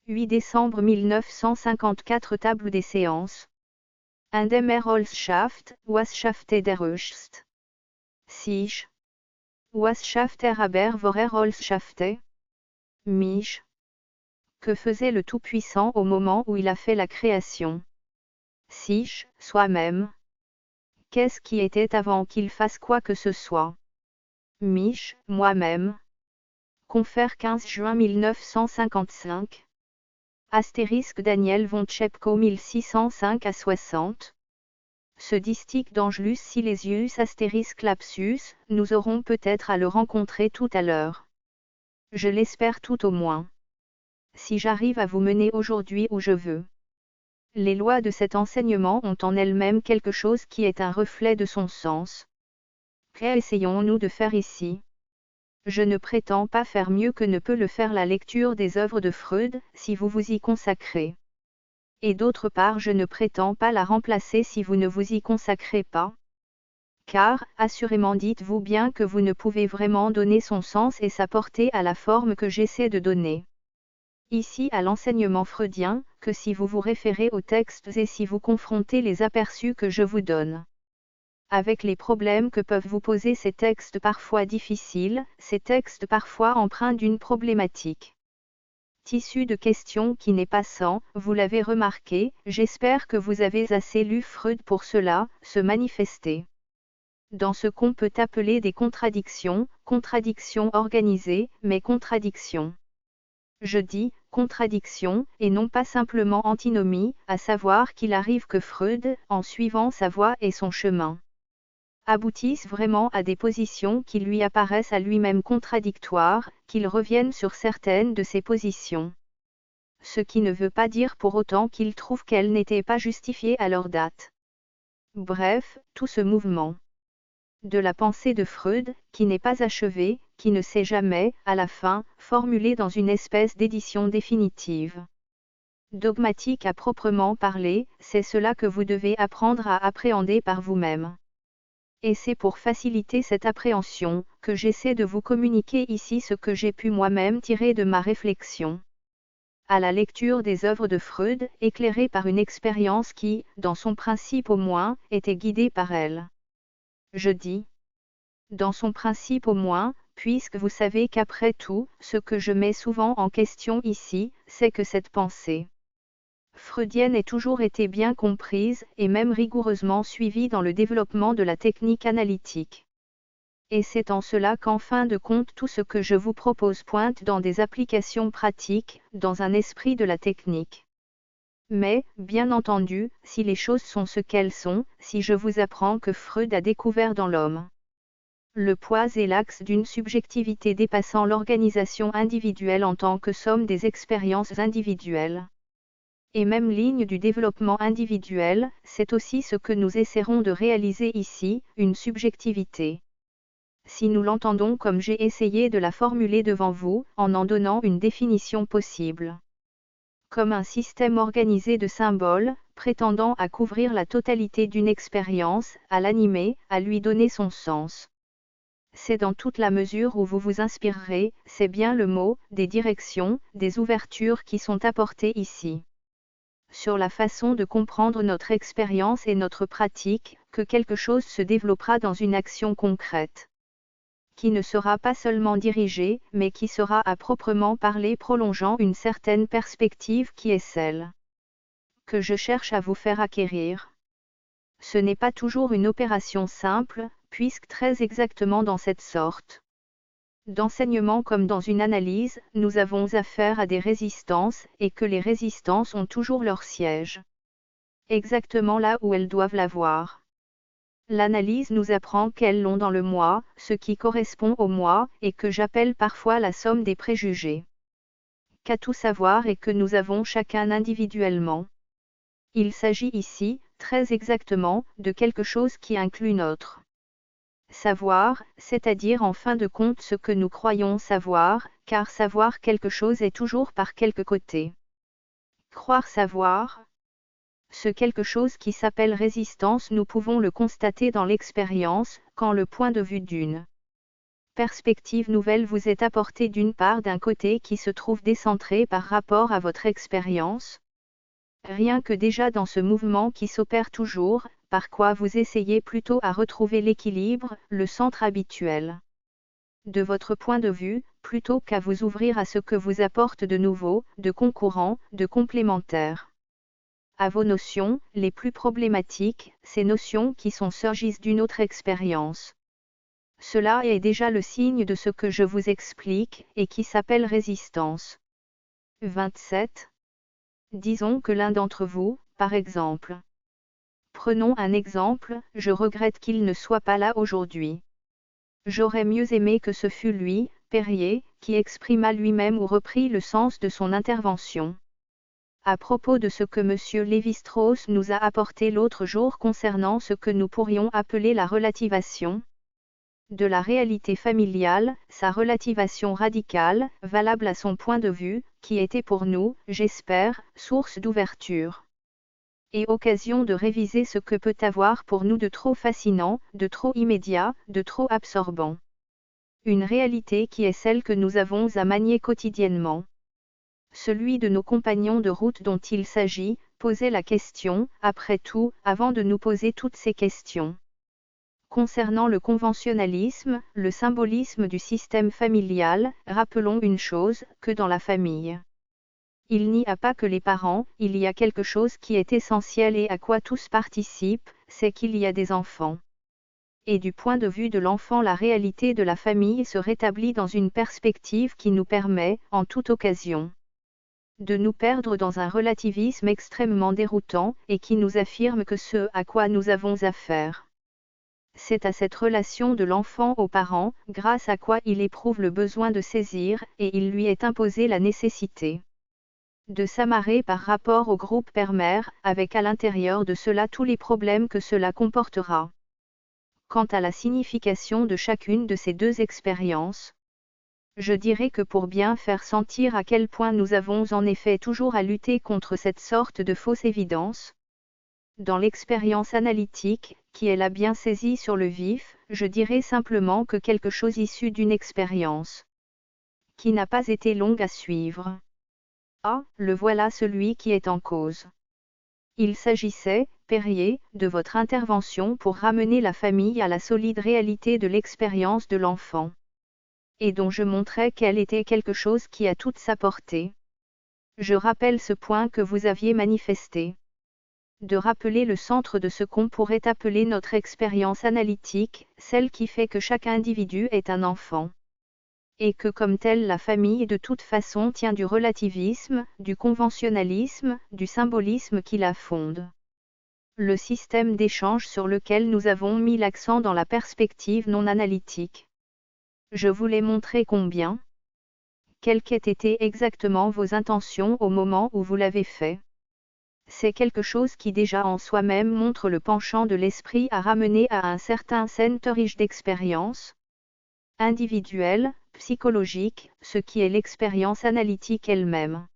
8 décembre 1954 Table des séances. In dem Erholschaft, was schafft der Röst? Sich. Was schafft aber vor Erholschafte? Mich. Que faisait le Tout-Puissant au moment où il a fait la création? Sich, soi-même. Qu'est-ce qui était avant qu'il fasse quoi que ce soit? Mich, moi-même. Confère 15 juin 1955. Astérisque Daniel von Tchepko 1605 à 60. Ce distique d'Angelus Silesius astérisque lapsus, nous aurons peut-être à le rencontrer tout à l'heure. Je l'espère tout au moins. Si j'arrive à vous mener aujourd'hui où je veux. Les lois de cet enseignement ont en elles-mêmes quelque chose qui est un reflet de son sens. Qu'essayons-nous de faire ici? Je ne prétends pas faire mieux que ne peut le faire la lecture des œuvres de Freud, si vous vous y consacrez. Et d'autre part je ne prétends pas la remplacer si vous ne vous y consacrez pas. Car, assurément dites-vous bien que vous ne pouvez vraiment donner son sens et sa portée à la forme que j'essaie de donner. Ici à l'enseignement freudien, que si vous vous référez aux textes et si vous confrontez les aperçus que je vous donne. Avec les problèmes que peuvent vous poser ces textes parfois difficiles, ces textes parfois empreints d'une problématique. Tissu de questions qui n'est pas sans, vous l'avez remarqué, j'espère que vous avez assez lu Freud pour cela, se manifester. Dans ce qu'on peut appeler des contradictions, contradictions organisées, mais contradictions. Je dis, contradiction, et non pas simplement antinomie, à savoir qu'il arrive que Freud, en suivant sa voie et son chemin, aboutisse vraiment à des positions qui lui apparaissent à lui-même contradictoires, qu'il revienne sur certaines de ces positions. Ce qui ne veut pas dire pour autant qu'il trouve qu'elles n'étaient pas justifiées à leur date. Bref, tout ce mouvement de la pensée de Freud, qui n'est pas achevé, qui ne s'est jamais, à la fin, formulé dans une espèce d'édition définitive. Dogmatique à proprement parler, c'est cela que vous devez apprendre à appréhender par vous-même. Et c'est pour faciliter cette appréhension, que j'essaie de vous communiquer ici ce que j'ai pu moi-même tirer de ma réflexion. À la lecture des œuvres de Freud, éclairée par une expérience qui, dans son principe au moins, était guidée par elle. Je dis, dans son principe au moins, puisque vous savez qu'après tout, ce que je mets souvent en question ici, c'est que cette pensée freudienne ait toujours été bien comprise, et même rigoureusement suivie dans le développement de la technique analytique. Et c'est en cela qu'en fin de compte tout ce que je vous propose pointe dans des applications pratiques, dans un esprit de la technique. Mais, bien entendu, si les choses sont ce qu'elles sont, si je vous apprends que Freud a découvert dans l'homme le poids et l'axe d'une subjectivité dépassant l'organisation individuelle en tant que somme des expériences individuelles, et même ligne du développement individuel, c'est aussi ce que nous essaierons de réaliser ici, une subjectivité. Si nous l'entendons comme j'ai essayé de la formuler devant vous, en donnant une définition possible. Comme un système organisé de symboles, prétendant à couvrir la totalité d'une expérience, à l'animer, à lui donner son sens. C'est dans toute la mesure où vous vous inspirerez, c'est bien le mot, des directions, des ouvertures qui sont apportées ici. Sur la façon de comprendre notre expérience et notre pratique, que quelque chose se développera dans une action concrète. Qui ne sera pas seulement dirigée, mais qui sera à proprement parler prolongeant une certaine perspective qui est celle que je cherche à vous faire acquérir. Ce n'est pas toujours une opération simple, puisque très exactement dans cette sorte d'enseignement comme dans une analyse, nous avons affaire à des résistances, et que les résistances ont toujours leur siège. Exactement là où elles doivent l'avoir. L'analyse nous apprend qu'elles l'ont dans le moi, ce qui correspond au moi, et que j'appelle parfois la somme des préjugés. Qu'à tout savoir et que nous avons chacun individuellement. Il s'agit ici, très exactement, de quelque chose qui inclut notre savoir, c'est-à-dire en fin de compte ce que nous croyons savoir, car savoir quelque chose est toujours par quelque côté. Croire savoir. Ce quelque chose qui s'appelle résistance nous pouvons le constater dans l'expérience, quand le point de vue d'une perspective nouvelle vous est apportée d'une part d'un côté qui se trouve décentré par rapport à votre expérience. Rien que déjà dans ce mouvement qui s'opère toujours, par quoi vous essayez plutôt à retrouver l'équilibre, le centre habituel de votre point de vue, plutôt qu'à vous ouvrir à ce que vous apporte de nouveau, de concurrent, de complémentaire. À vos notions, les plus problématiques, ces notions qui surgissent d'une autre expérience. Cela est déjà le signe de ce que je vous explique, et qui s'appelle résistance. 27. Disons que l'un d'entre vous, par exemple. Prenons un exemple, je regrette qu'il ne soit pas là aujourd'hui. J'aurais mieux aimé que ce fût lui, Perrier, qui exprima lui-même ou reprit le sens de son intervention. À propos de ce que M. Lévi-Strauss nous a apporté l'autre jour concernant ce que nous pourrions appeler la relativation de la réalité familiale, sa relativation radicale, valable à son point de vue, qui était pour nous, j'espère, source d'ouverture et occasion de réviser ce que peut avoir pour nous de trop fascinant, de trop immédiat, de trop absorbant. Une réalité qui est celle que nous avons à manier quotidiennement. Celui de nos compagnons de route dont il s'agit, posait la question, après tout, avant de nous poser toutes ces questions. Concernant le conventionnalisme, le symbolisme du système familial, rappelons une chose, que dans la famille, il n'y a pas que les parents, il y a quelque chose qui est essentiel et à quoi tous participent, c'est qu'il y a des enfants. Et du point de vue de l'enfant, la réalité de la famille se rétablit dans une perspective qui nous permet, en toute occasion, de nous perdre dans un relativisme extrêmement déroutant, et qui nous affirme que ce à quoi nous avons affaire, c'est à cette relation de l'enfant aux parents, grâce à quoi il éprouve le besoin de saisir, et il lui est imposé la nécessité de s'amarrer par rapport au groupe père-mère, avec à l'intérieur de cela tous les problèmes que cela comportera. Quant à la signification de chacune de ces deux expériences, je dirais que pour bien faire sentir à quel point nous avons en effet toujours à lutter contre cette sorte de fausse évidence, dans l'expérience analytique, qui est là bien saisie sur le vif, je dirais simplement que quelque chose issu d'une expérience qui n'a pas été longue à suivre. Ah, le voilà celui qui est en cause. Il s'agissait, Perrier, de votre intervention pour ramener la famille à la solide réalité de l'expérience de l'enfant, et dont je montrais qu'elle était quelque chose qui a toute sa portée. Je rappelle ce point que vous aviez manifesté. De rappeler le centre de ce qu'on pourrait appeler notre expérience analytique, celle qui fait que chaque individu est un enfant. Et que comme telle la famille de toute façon tient du relativisme, du conventionnalisme, du symbolisme qui la fonde. Le système d'échange sur lequel nous avons mis l'accent dans la perspective non analytique. Je voulais montrer combien, quelles qu'aient été exactement vos intentions au moment où vous l'avez fait. C'est quelque chose qui déjà en soi-même montre le penchant de l'esprit à ramener à un certain centre riche d'expérience individuelle, psychologique, ce qui est l'expérience analytique elle-même.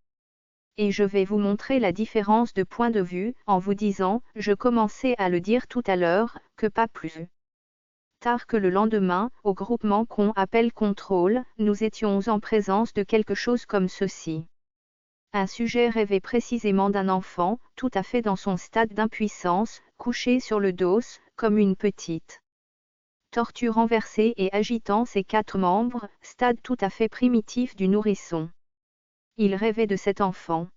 Et je vais vous montrer la différence de point de vue, en vous disant, je commençais à le dire tout à l'heure, que pas plus tard que le lendemain, au groupement qu'on appelle contrôle, nous étions en présence de quelque chose comme ceci. Un sujet rêvait précisément d'un enfant, tout à fait dans son stade d'impuissance, couché sur le dos, comme une petite tortue renversée et agitant ses quatre membres, stade tout à fait primitif du nourrisson. Il rêvait de cet enfant.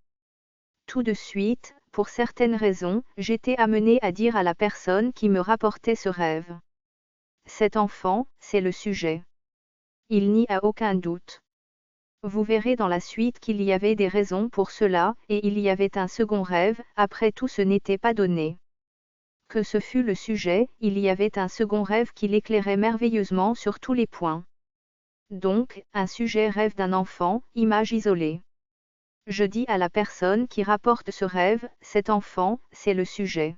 Tout de suite, pour certaines raisons, j'étais amené à dire à la personne qui me rapportait ce rêve. Cet enfant, c'est le sujet. Il n'y a aucun doute. Vous verrez dans la suite qu'il y avait des raisons pour cela, et il y avait un second rêve, après tout ce n'était pas donné. Que ce fût le sujet, il y avait un second rêve qui l'éclairait merveilleusement sur tous les points. Donc, un sujet rêve d'un enfant, image isolée. Je dis à la personne qui rapporte ce rêve, cet enfant, c'est le sujet.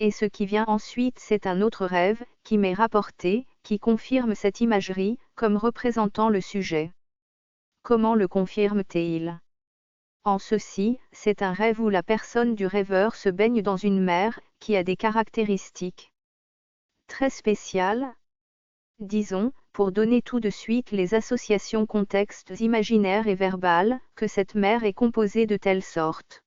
Et ce qui vient ensuite c'est un autre rêve, qui m'est rapporté, qui confirme cette imagerie, comme représentant le sujet. Comment le confirme-t-il ? En ceci, c'est un rêve où la personne du rêveur se baigne dans une mer, qui a des caractéristiques très spéciales. Disons, pour donner tout de suite les associations contextes imaginaires et verbales, que cette mère est composée de telle sorte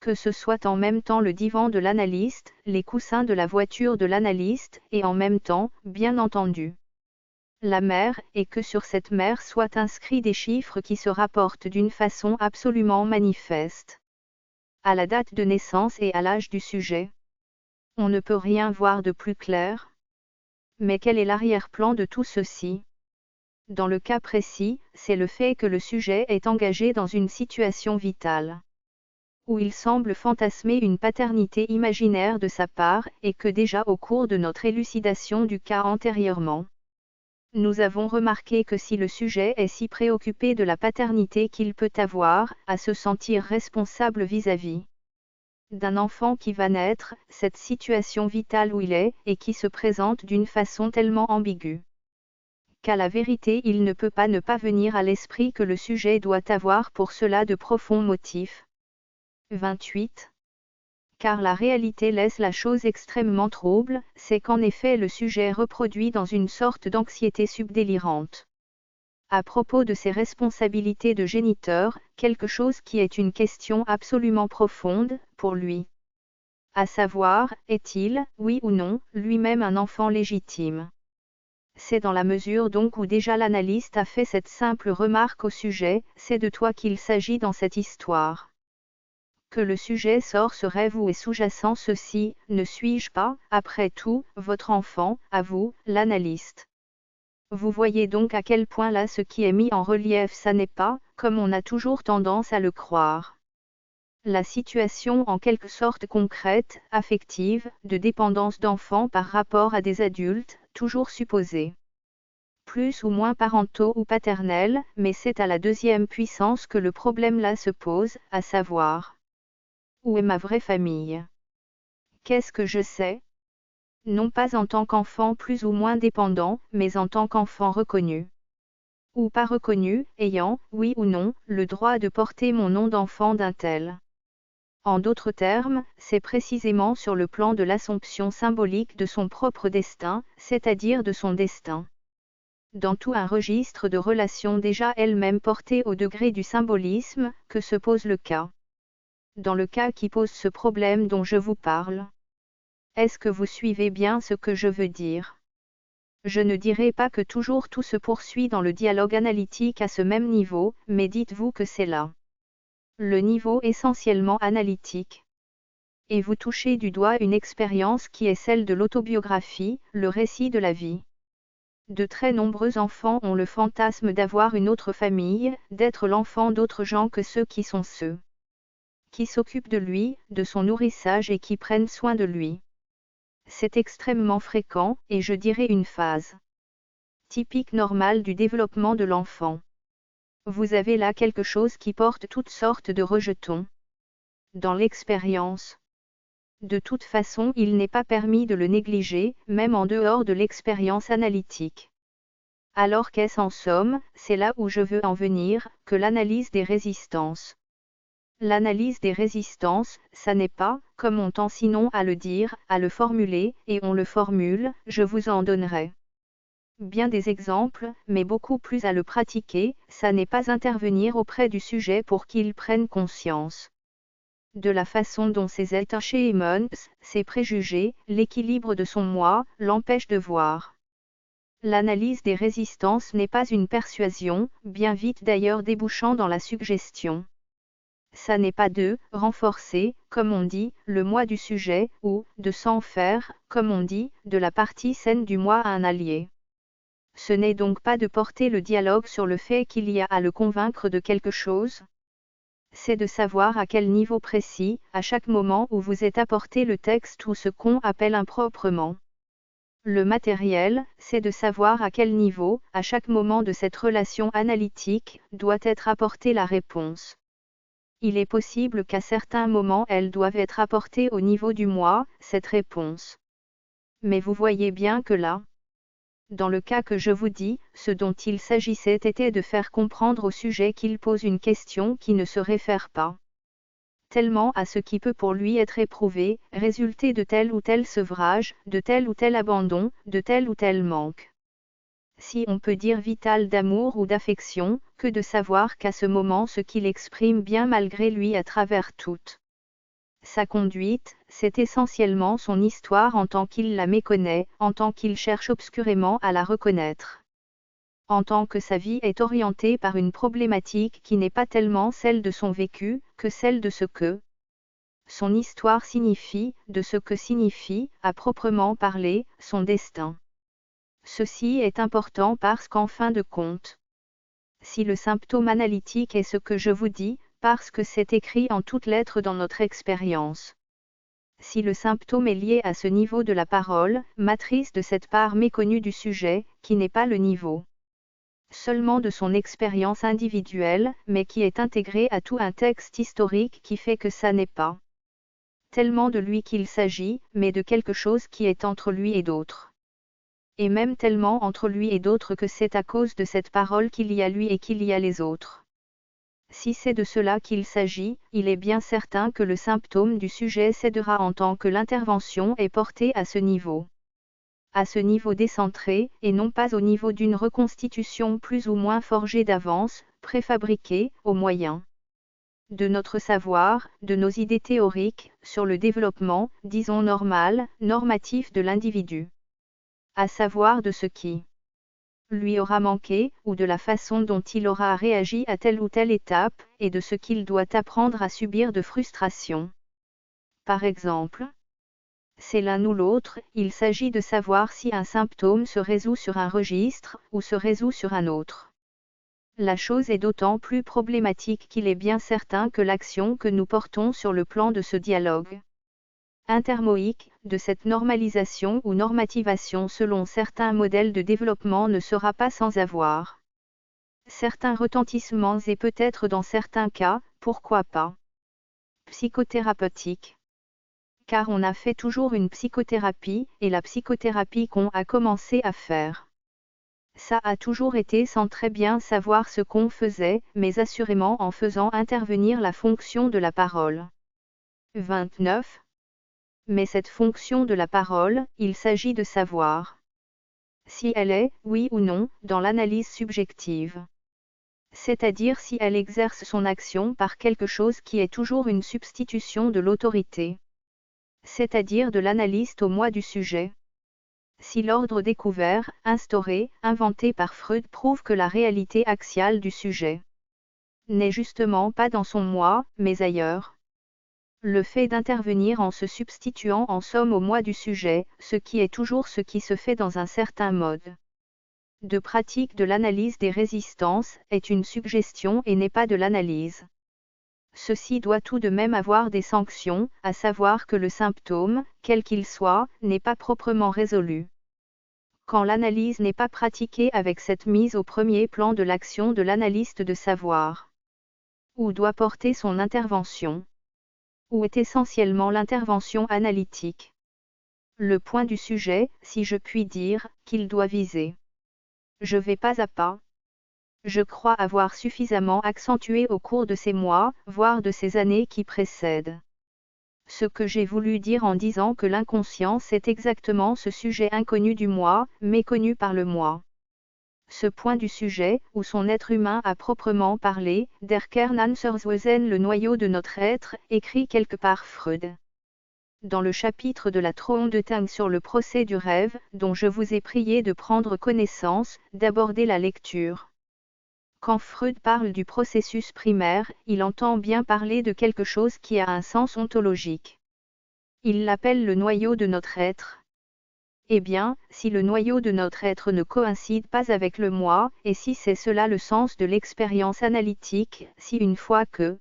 que ce soit en même temps le divan de l'analyste, les coussins de la voiture de l'analyste, et en même temps, bien entendu, la mère, et que sur cette mère soient inscrits des chiffres qui se rapportent d'une façon absolument manifeste à la date de naissance et à l'âge du sujet. On ne peut rien voir de plus clair. Mais quel est l'arrière-plan de tout ceci? Dans le cas précis, c'est le fait que le sujet est engagé dans une situation vitale où il semble fantasmer une paternité imaginaire de sa part, et que déjà au cours de notre élucidation du cas antérieurement, nous avons remarqué que si le sujet est si préoccupé de la paternité qu'il peut avoir à se sentir responsable vis-à-vis d'un enfant qui va naître, cette situation vitale où il est, et qui se présente d'une façon tellement ambiguë qu'à la vérité il ne peut pas ne pas venir à l'esprit que le sujet doit avoir pour cela de profonds motifs. 28. Car la réalité laisse la chose extrêmement trouble, c'est qu'en effet le sujet reproduit dans une sorte d'anxiété subdélirante à propos de ses responsabilités de géniteur, quelque chose qui est une question absolument profonde, pour lui. À savoir, est-il, oui ou non, lui-même un enfant légitime? C'est dans la mesure donc où déjà l'analyste a fait cette simple remarque au sujet, c'est de toi qu'il s'agit dans cette histoire que le sujet sort ce rêve où est sous-jacent ceci, ne suis-je pas, après tout, votre enfant, à vous, l'analyste? Vous voyez donc à quel point là ce qui est mis en relief ça n'est pas, comme on a toujours tendance à le croire, la situation en quelque sorte concrète, affective, de dépendance d'enfants par rapport à des adultes, toujours supposés plus ou moins parentaux ou paternels, mais c'est à la deuxième puissance que le problème là se pose, à savoir: où est ma vraie famille? Qu'est-ce que je sais? Non pas en tant qu'enfant plus ou moins dépendant, mais en tant qu'enfant reconnu. Ou pas reconnu, ayant, oui ou non, le droit de porter mon nom d'enfant d'un tel. En d'autres termes, c'est précisément sur le plan de l'assomption symbolique de son propre destin, c'est-à-dire de son destin dans tout un registre de relations déjà elles-mêmes portées au degré du symbolisme, que se pose le cas. Dans le cas qui pose ce problème dont je vous parle. Est-ce que vous suivez bien ce que je veux dire? Je ne dirai pas que toujours tout se poursuit dans le dialogue analytique à ce même niveau, mais dites-vous que c'est là le niveau essentiellement analytique. Et vous touchez du doigt une expérience qui est celle de l'autobiographie, le récit de la vie. De très nombreux enfants ont le fantasme d'avoir une autre famille, d'être l'enfant d'autres gens que ceux qui sont ceux qui s'occupent de lui, de son nourrissage et qui prennent soin de lui. C'est extrêmement fréquent, et je dirais une phase typique normale du développement de l'enfant. Vous avez là quelque chose qui porte toutes sortes de rejetons dans l'expérience. De toute façon, il n'est pas permis de le négliger, même en dehors de l'expérience analytique. Alors qu'est-ce en somme, c'est là où je veux en venir, que l'analyse des résistances. L'analyse des résistances, ça n'est pas, comme on tend sinon à le dire, à le formuler, et on le formule, je vous en donnerai bien des exemples, mais beaucoup plus à le pratiquer, ça n'est pas intervenir auprès du sujet pour qu'il prenne conscience de la façon dont ses attachements, ses préjugés, l'équilibre de son moi, l'empêchent de voir. L'analyse des résistances n'est pas une persuasion, bien vite d'ailleurs débouchant dans la suggestion. Ça n'est pas de renforcer, comme on dit, le moi du sujet, ou de s'en faire, comme on dit, de la partie saine du moi à un allié. Ce n'est donc pas de porter le dialogue sur le fait qu'il y a à le convaincre de quelque chose. C'est de savoir à quel niveau précis, à chaque moment où vous êtes apporté le texte ou ce qu'on appelle improprement le matériel, c'est de savoir à quel niveau, à chaque moment de cette relation analytique, doit être apportée la réponse. Il est possible qu'à certains moments elles doivent être apportées au niveau du moi, cette réponse. Mais vous voyez bien que là, dans le cas que je vous dis, ce dont il s'agissait était de faire comprendre au sujet qu'il pose une question qui ne se réfère pas tellement à ce qui peut pour lui être éprouvé, résulter de tel ou tel sevrage, de tel ou tel abandon, de tel ou tel manque. si on peut dire vital d'amour ou d'affection, que de savoir qu'à ce moment ce qu'il exprime bien malgré lui à travers toute sa conduite, c'est essentiellement son histoire en tant qu'il la méconnaît, en tant qu'il cherche obscurément à la reconnaître. En tant que sa vie est orientée par une problématique qui n'est pas tellement celle de son vécu, que celle de ce que son histoire signifie, de ce que signifie, à proprement parler, son destin. Ceci est important parce qu'en fin de compte, si le symptôme analytique est ce que je vous dis, parce que c'est écrit en toutes lettres dans notre expérience. Si le symptôme est lié à ce niveau de la parole, matrice de cette part méconnue du sujet, qui n'est pas le niveau seulement de son expérience individuelle, mais qui est intégré à tout un texte historique qui fait que ça n'est pas tellement de lui qu'il s'agit, mais de quelque chose qui est entre lui et d'autres. Et même tellement entre lui et d'autres que c'est à cause de cette parole qu'il y a lui et qu'il y a les autres. Si c'est de cela qu'il s'agit, il est bien certain que le symptôme du sujet cédera en tant que l'intervention est portée à ce niveau. À ce niveau décentré, et non pas au niveau d'une reconstitution plus ou moins forgée d'avance, préfabriquée, au moyen de notre savoir, de nos idées théoriques, sur le développement, disons normal, normatif de l'individu. À savoir de ce qui lui aura manqué, ou de la façon dont il aura réagi à telle ou telle étape, et de ce qu'il doit apprendre à subir de frustration. Par exemple, c'est l'un ou l'autre, il s'agit de savoir si un symptôme se résout sur un registre, ou se résout sur un autre. La chose est d'autant plus problématique qu'il est bien certain que l'action que nous portons sur le plan de ce dialogue intermoïque, de cette normalisation ou normativation selon certains modèles de développement ne sera pas sans avoir certains retentissements et peut-être dans certains cas, pourquoi pas, psychothérapeutiques. Car on a fait toujours une psychothérapie, et la psychothérapie qu'on a commencé à faire, ça a toujours été sans très bien savoir ce qu'on faisait, mais assurément en faisant intervenir la fonction de la parole. 29. Mais cette fonction de la parole, il s'agit de savoir si elle est, oui ou non, dans l'analyse subjective. C'est-à-dire si elle exerce son action par quelque chose qui est toujours une substitution de l'autorité. C'est-à-dire de l'analyste au moi du sujet. Si l'ordre découvert, instauré, inventé par Freud prouve que la réalité axiale du sujet n'est justement pas dans son moi, mais ailleurs. Le fait d'intervenir en se substituant en somme au moi du sujet, ce qui est toujours ce qui se fait dans un certain mode de pratique de l'analyse des résistances, est une suggestion et n'est pas de l'analyse. Ceci doit tout de même avoir des sanctions, à savoir que le symptôme, quel qu'il soit, n'est pas proprement résolu. Quand l'analyse n'est pas pratiquée avec cette mise au premier plan de l'action de l'analyste de savoir où doit porter son intervention, où est essentiellement l'intervention analytique. Le point du sujet, si je puis dire, qu'il doit viser. Je vais pas à pas. Je crois avoir suffisamment accentué au cours de ces mois, voire de ces années qui précèdent. Ce que j'ai voulu dire en disant que l'inconscient c'est exactement ce sujet inconnu du moi, méconnu par le moi. Ce point du sujet, où son être humain à proprement parler, der Kern unseres Wesen, le noyau de notre être, écrit quelque part Freud. Dans le chapitre de la Trauung sur le procès du rêve, dont je vous ai prié de prendre connaissance, d'aborder la lecture. Quand Freud parle du processus primaire, il entend bien parler de quelque chose qui a un sens ontologique. Il l'appelle le noyau de notre être. Eh bien, si le noyau de notre être ne coïncide pas avec le moi, et si c'est cela le sens de l'expérience analytique, si une fois que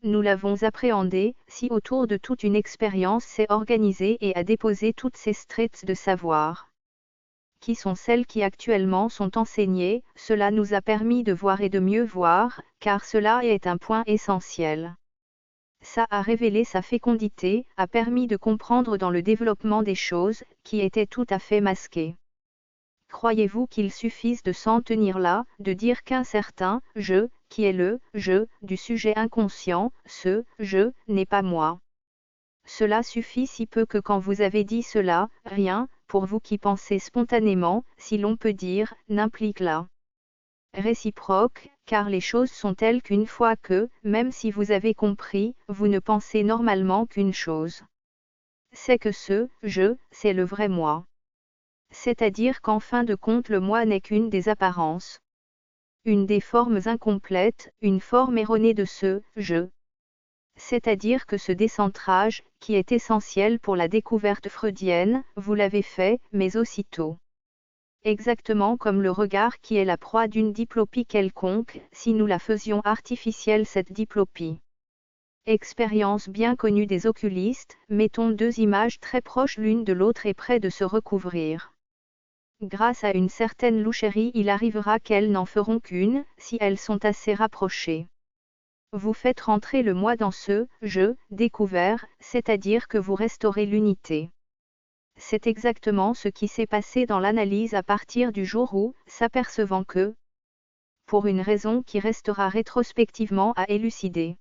nous l'avons appréhendé, si autour de toute une expérience s'est organisée et a déposé toutes ces strates de savoir, qui sont celles qui actuellement sont enseignées, cela nous a permis de voir et de mieux voir, car cela est un point essentiel. Ça a révélé sa fécondité, a permis de comprendre dans le développement des choses, qui étaient tout à fait masquées. Croyez-vous qu'il suffise de s'en tenir là, de dire qu'un certain « je », qui est le « je » du sujet inconscient, ce « je » n'est pas moi. Cela suffit si peu que quand vous avez dit cela, rien, pour vous qui pensez spontanément, si l'on peut dire, n'implique la réciproque, car les choses sont telles qu'une fois que, même si vous avez compris, vous ne pensez normalement qu'une chose. C'est que ce « je », c'est le vrai moi. C'est-à-dire qu'en fin de compte le moi n'est qu'une des apparences. Une des formes incomplètes, une forme erronée de ce « je ». C'est-à-dire que ce décentrage, qui est essentiel pour la découverte freudienne, vous l'avez fait, mais aussitôt. Exactement comme le regard qui est la proie d'une diplopie quelconque, si nous la faisions artificielle cette diplopie. Expérience bien connue des oculistes, mettons deux images très proches l'une de l'autre et près de se recouvrir. Grâce à une certaine loucherie il arrivera qu'elles n'en feront qu'une, si elles sont assez rapprochées. Vous faites rentrer le moi dans ce « je » découvert, c'est-à-dire que vous restaurez l'unité. C'est exactement ce qui s'est passé dans l'analyse à partir du jour où, s'apercevant que, pour une raison qui restera rétrospectivement à élucider,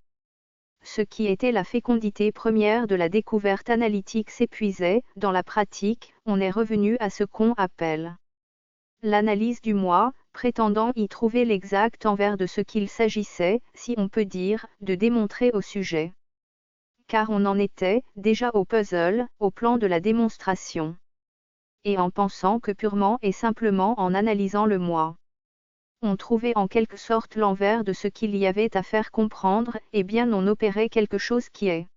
ce qui était la fécondité première de la découverte analytique s'épuisait, dans la pratique, on est revenu à ce qu'on appelle l'analyse du moi, prétendant y trouver l'exact envers de ce qu'il s'agissait, si on peut dire, de démontrer au sujet. Car on en était, déjà au puzzle, au plan de la démonstration. Et en pensant que purement et simplement en analysant le moi, on trouvait en quelque sorte l'envers de ce qu'il y avait à faire comprendre, et bien on opérait quelque chose qui est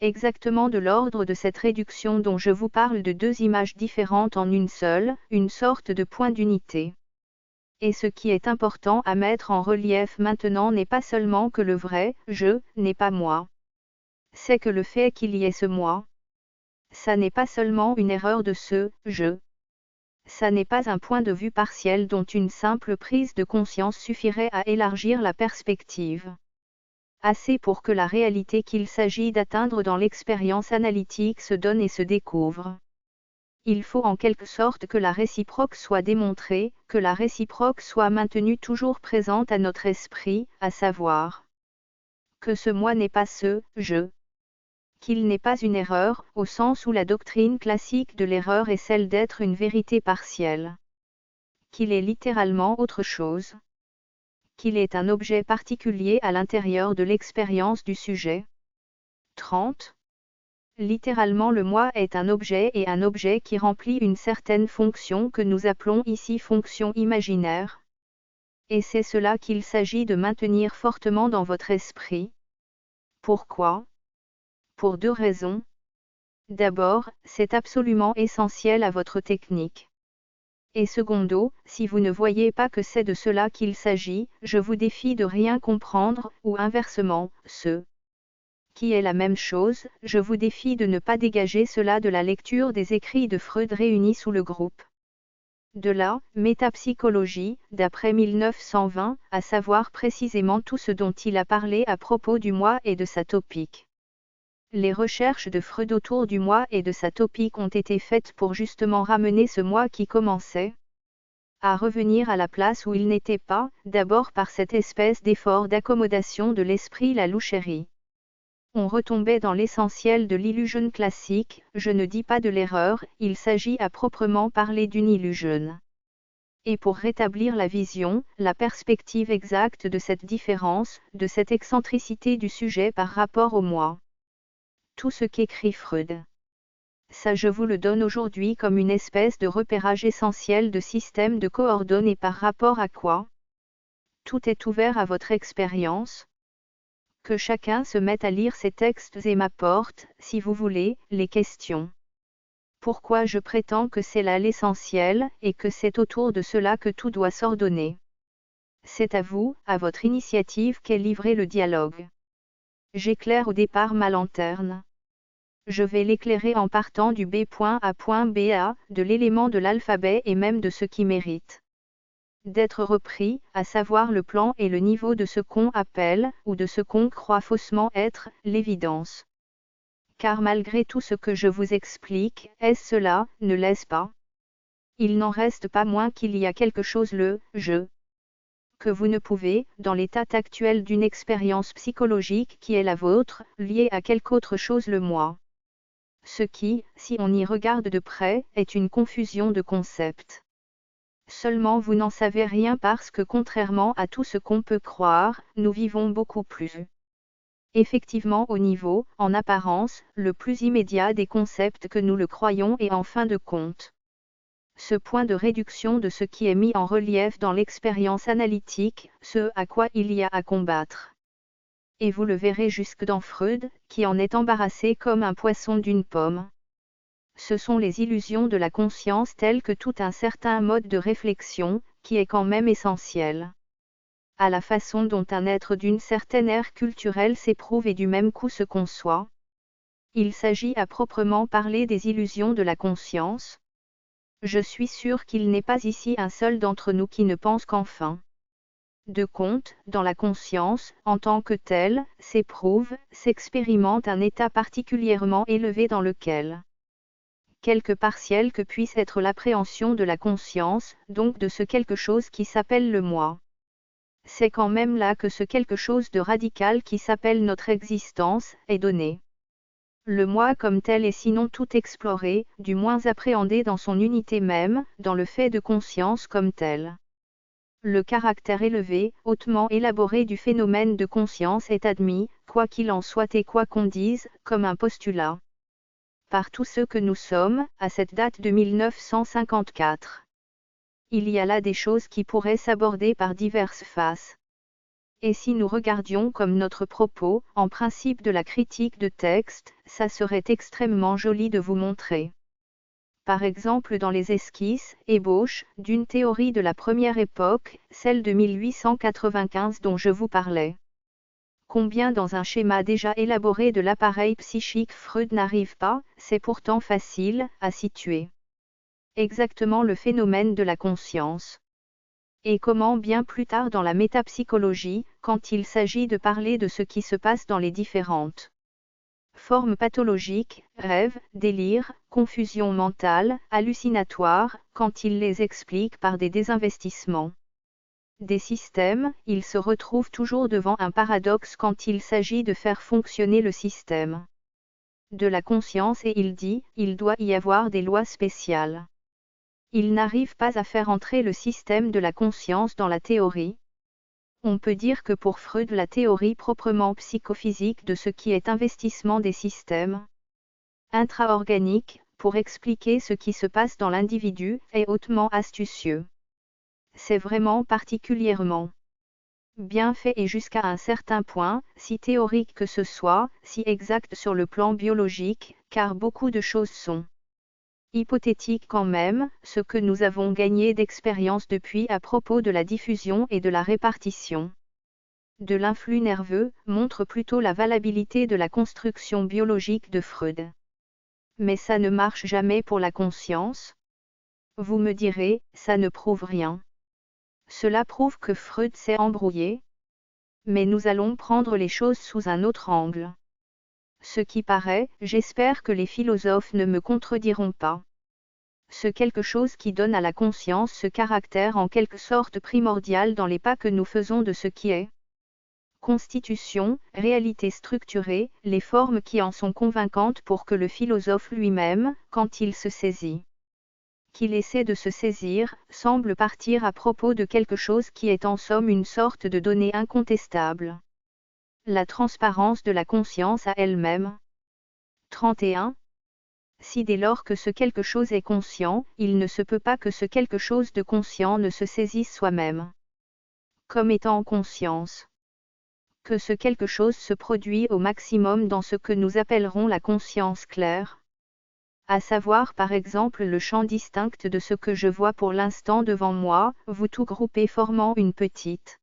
exactement de l'ordre de cette réduction dont je vous parle de deux images différentes en une seule, une sorte de point d'unité. Et ce qui est important à mettre en relief maintenant n'est pas seulement que le vrai « je » n'est pas moi. C'est que le fait qu'il y ait ce moi, ça n'est pas seulement une erreur de ce « je ». Ça n'est pas un point de vue partiel dont une simple prise de conscience suffirait à élargir la perspective. Assez pour que la réalité qu'il s'agit d'atteindre dans l'expérience analytique se donne et se découvre. Il faut en quelque sorte que la réciproque soit démontrée, que la réciproque soit maintenue toujours présente à notre esprit, à savoir que ce moi n'est pas ce « je », qu'il n'est pas une erreur, au sens où la doctrine classique de l'erreur est celle d'être une vérité partielle, qu'il est littéralement autre chose, qu'il est un objet particulier à l'intérieur de l'expérience du sujet. 30. Littéralement le moi est un objet et un objet qui remplit une certaine fonction que nous appelons ici fonction imaginaire. Et c'est cela qu'il s'agit de maintenir fortement dans votre esprit. Pourquoi ? Pour deux raisons. D'abord, c'est absolument essentiel à votre technique. Et secondo, si vous ne voyez pas que c'est de cela qu'il s'agit, je vous défie de rien comprendre, ou inversement, ce qui est la même chose, je vous défie de ne pas dégager cela de la lecture des écrits de Freud réunis sous le groupe de la métapsychologie, d'après 1920, à savoir précisément tout ce dont il a parlé à propos du moi et de sa topique. Les recherches de Freud autour du moi et de sa topique ont été faites pour justement ramener ce moi qui commençait à revenir à la place où il n'était pas, d'abord par cette espèce d'effort d'accommodation de l'esprit, la loucherie. On retombait dans l'essentiel de l'illusion classique, je ne dis pas de l'erreur, il s'agit à proprement parler d'une illusion. Et pour rétablir la vision, la perspective exacte de cette différence, de cette excentricité du sujet par rapport au moi. Tout ce qu'écrit Freud. Ça je vous le donne aujourd'hui comme une espèce de repérage essentiel de système de coordonnées par rapport à quoi ? Tout est ouvert à votre expérience. Que chacun se mette à lire ces textes et m'apporte, si vous voulez, les questions. Pourquoi je prétends que c'est là l'essentiel, et que c'est autour de cela que tout doit s'ordonner. C'est à vous, à votre initiative qu'est livré le dialogue. J'éclaire au départ ma lanterne. Je vais l'éclairer en partant du B point à point BA, de l'élément de l'alphabet et même de ce qui mérite d'être repris, à savoir le plan et le niveau de ce qu'on appelle, ou de ce qu'on croit faussement être, l'évidence. Car malgré tout ce que je vous explique, est-ce cela, ne l'est-ce pas ? Il n'en reste pas moins qu'il y a quelque chose le « je » que vous ne pouvez, dans l'état actuel d'une expérience psychologique qui est la vôtre, lier à quelque autre chose le moi. Ce qui, si on y regarde de près, est une confusion de concepts. Seulement vous n'en savez rien parce que contrairement à tout ce qu'on peut croire, nous vivons beaucoup plus effectivement au niveau, en apparence, le plus immédiat des concepts que nous le croyons et en fin de compte. Ce point de réduction de ce qui est mis en relief dans l'expérience analytique, ce à quoi il y a à combattre. Et vous le verrez jusque dans Freud, qui en est embarrassé comme un poisson d'une pomme. Ce sont les illusions de la conscience telles que tout un certain mode de réflexion, qui est quand même essentiel à la façon dont un être d'une certaine ère culturelle s'éprouve et du même coup se conçoit. Il s'agit à proprement parler des illusions de la conscience. Je suis sûr qu'il n'est pas ici un seul d'entre nous qui ne pense qu'enfin de compte, dans la conscience, en tant que telle, s'éprouve, s'expérimente un état particulièrement élevé dans lequel, quelque partiel que puisse être l'appréhension de la conscience, donc de ce quelque chose qui s'appelle le moi. C'est quand même là que ce quelque chose de radical qui s'appelle notre existence, est donné. Le moi comme tel est sinon tout exploré, du moins appréhendé dans son unité même, dans le fait de conscience comme tel. Le caractère élevé, hautement élaboré du phénomène de conscience est admis, quoi qu'il en soit et quoi qu'on dise, comme un postulat. Par tous ceux que nous sommes, à cette date de 1954. Il y a là des choses qui pourraient s'aborder par diverses faces. Et si nous regardions comme notre propos, en principe de la critique de texte, ça serait extrêmement joli de vous montrer. Par exemple dans les esquisses, ébauches, d'une théorie de la première époque, celle de 1895 dont je vous parlais. Combien dans un schéma déjà élaboré de l'appareil psychique Freud n'arrive pas, c'est pourtant facile, à situer exactement le phénomène de la conscience. Et comment bien plus tard dans la métapsychologie, quand il s'agit de parler de ce qui se passe dans les différentes formes pathologiques, rêves, délires, confusion mentale, hallucinatoires, quand il les explique par des désinvestissements des systèmes, il se retrouve toujours devant un paradoxe quand il s'agit de faire fonctionner le système de la conscience et il dit, il doit y avoir des lois spéciales. Il n'arrive pas à faire entrer le système de la conscience dans la théorie. On peut dire que pour Freud la théorie proprement psychophysique de ce qui est investissement des systèmes intra-organiques, pour expliquer ce qui se passe dans l'individu, est hautement astucieux. C'est vraiment particulièrement bien fait et jusqu'à un certain point, si théorique que ce soit, si exact sur le plan biologique, car beaucoup de choses sont hypothétique quand même, ce que nous avons gagné d'expérience depuis à propos de la diffusion et de la répartition de l'influx nerveux, montre plutôt la valabilité de la construction biologique de Freud. Mais ça ne marche jamais pour la conscience. Vous me direz, ça ne prouve rien. Cela prouve que Freud s'est embrouillé. Mais nous allons prendre les choses sous un autre angle. Ce qui paraît, j'espère que les philosophes ne me contrediront pas. Ce quelque chose qui donne à la conscience ce caractère en quelque sorte primordial dans les pas que nous faisons de ce qui est constitution, réalité structurée, les formes qui en sont convaincantes pour que le philosophe lui-même, quand il se saisit, qu'il essaie de se saisir, semble partir à propos de quelque chose qui est en somme une sorte de donnée incontestable. La transparence de la conscience à elle-même. 31. Si dès lors que ce quelque chose est conscient, il ne se peut pas que ce quelque chose de conscient ne se saisisse soi-même comme étant en conscience. Que ce quelque chose se produit au maximum dans ce que nous appellerons la conscience claire. À savoir par exemple le champ distinct de ce que je vois pour l'instant devant moi, vous tout groupez formant une petite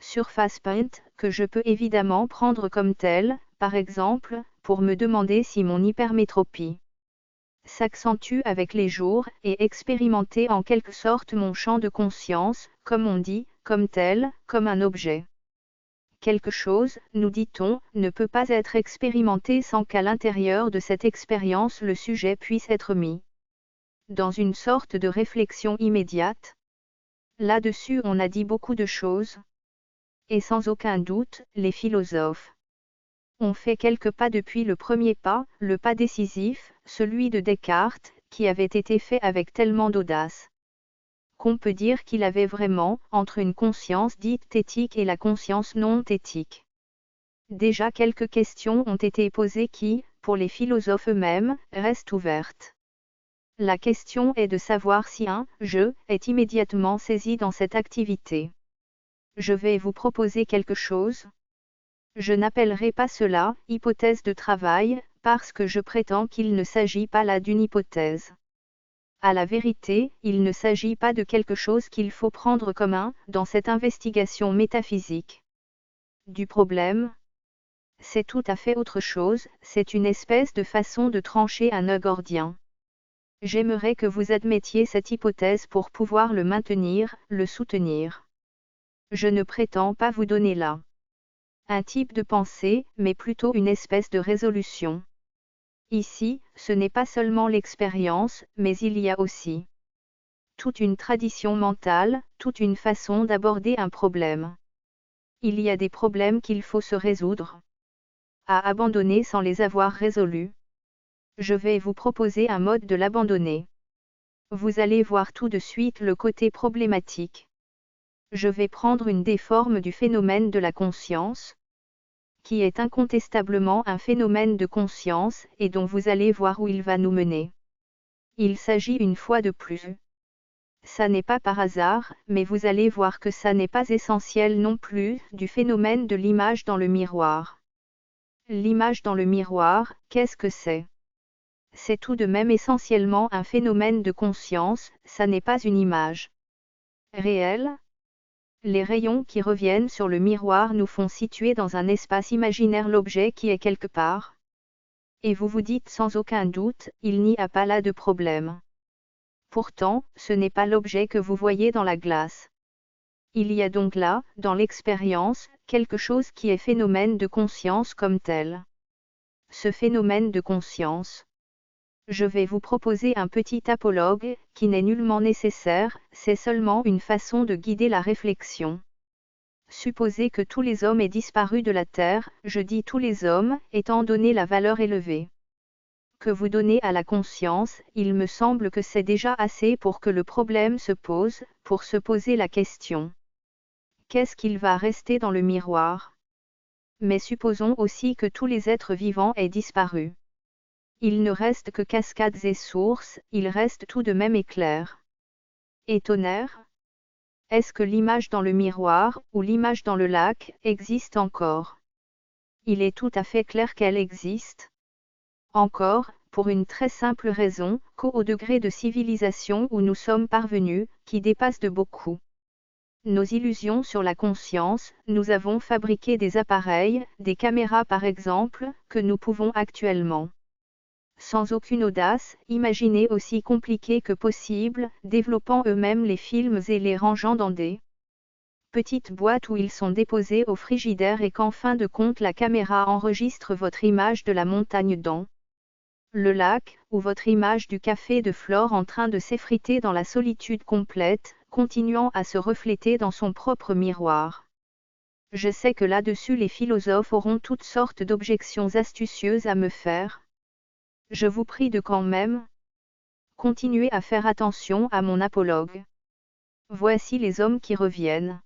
surface peinte, que je peux évidemment prendre comme telle, par exemple, pour me demander si mon hypermétropie s'accentue avec les jours, et expérimenter en quelque sorte mon champ de conscience, comme on dit, comme tel, comme un objet. Quelque chose, nous dit-on, ne peut pas être expérimenté sans qu'à l'intérieur de cette expérience le sujet puisse être mis dans une sorte de réflexion immédiate. Là-dessus on a dit beaucoup de choses. Et sans aucun doute, les philosophes On fait quelques pas depuis le premier pas, le pas décisif, celui de Descartes, qui avait été fait avec tellement d'audace qu'on peut dire qu'il avait vraiment, entre une conscience dite thétique et la conscience non thétique. Déjà quelques questions ont été posées qui, pour les philosophes eux-mêmes, restent ouvertes. La question est de savoir si un « je » est immédiatement saisi dans cette activité. Je vais vous proposer quelque chose. Je n'appellerai pas cela « hypothèse de travail », parce que je prétends qu'il ne s'agit pas là d'une hypothèse. À la vérité, il ne s'agit pas de quelque chose qu'il faut prendre comme un « dans cette investigation métaphysique du problème ». C'est tout à fait autre chose, c'est une espèce de façon de trancher un nœud gordien. J'aimerais que vous admettiez cette hypothèse pour pouvoir le maintenir, le soutenir. Je ne prétends pas vous donner là un type de pensée, mais plutôt une espèce de résolution. Ici, ce n'est pas seulement l'expérience, mais il y a aussi toute une tradition mentale, toute une façon d'aborder un problème. Il y a des problèmes qu'il faut se résoudre, à abandonner sans les avoir résolus. Je vais vous proposer un mode de l'abandonner. Vous allez voir tout de suite le côté problématique. Je vais prendre une des formes du phénomène de la conscience, qui est incontestablement un phénomène de conscience et dont vous allez voir où il va nous mener. Il s'agit une fois de plus. Ça n'est pas par hasard, mais vous allez voir que ça n'est pas essentiel non plus, du phénomène de l'image dans le miroir. L'image dans le miroir, qu'est-ce que c'est ? C'est tout de même essentiellement un phénomène de conscience, ça n'est pas une image réelle. Les rayons qui reviennent sur le miroir nous font situer dans un espace imaginaire l'objet qui est quelque part. Et vous vous dites sans aucun doute, il n'y a pas là de problème. Pourtant, ce n'est pas l'objet que vous voyez dans la glace. Il y a donc là, dans l'expérience, quelque chose qui est phénomène de conscience comme tel. Ce phénomène de conscience. Je vais vous proposer un petit apologue, qui n'est nullement nécessaire, c'est seulement une façon de guider la réflexion. Supposez que tous les hommes aient disparu de la Terre, je dis tous les hommes, étant donné la valeur élevée que vous donnez à la conscience, il me semble que c'est déjà assez pour que le problème se pose, pour se poser la question. Qu'est-ce qu'il va rester dans le miroir ? Mais supposons aussi que tous les êtres vivants aient disparu. Il ne reste que cascades et sources, il reste tout de même éclair. Et tonnerre ? Est-ce que l'image dans le miroir, ou l'image dans le lac, existe encore ? Il est tout à fait clair qu'elle existe. Encore, pour une très simple raison, qu'au degré de civilisation où nous sommes parvenus, qui dépasse de beaucoup nos illusions sur la conscience, nous avons fabriqué des appareils, des caméras par exemple, que nous pouvons actuellement, sans aucune audace, imaginer aussi compliqués que possible, développant eux-mêmes les films et les rangeant dans des petites boîtes où ils sont déposés au frigidaire et qu'en fin de compte la caméra enregistre votre image de la montagne dans le lac, ou votre image du café de Flore en train de s'effriter dans la solitude complète, continuant à se refléter dans son propre miroir. Je sais que là-dessus les philosophes auront toutes sortes d'objections astucieuses à me faire. Je vous prie de quand même continuer à faire attention à mon apologue. Voici les hommes qui reviennent.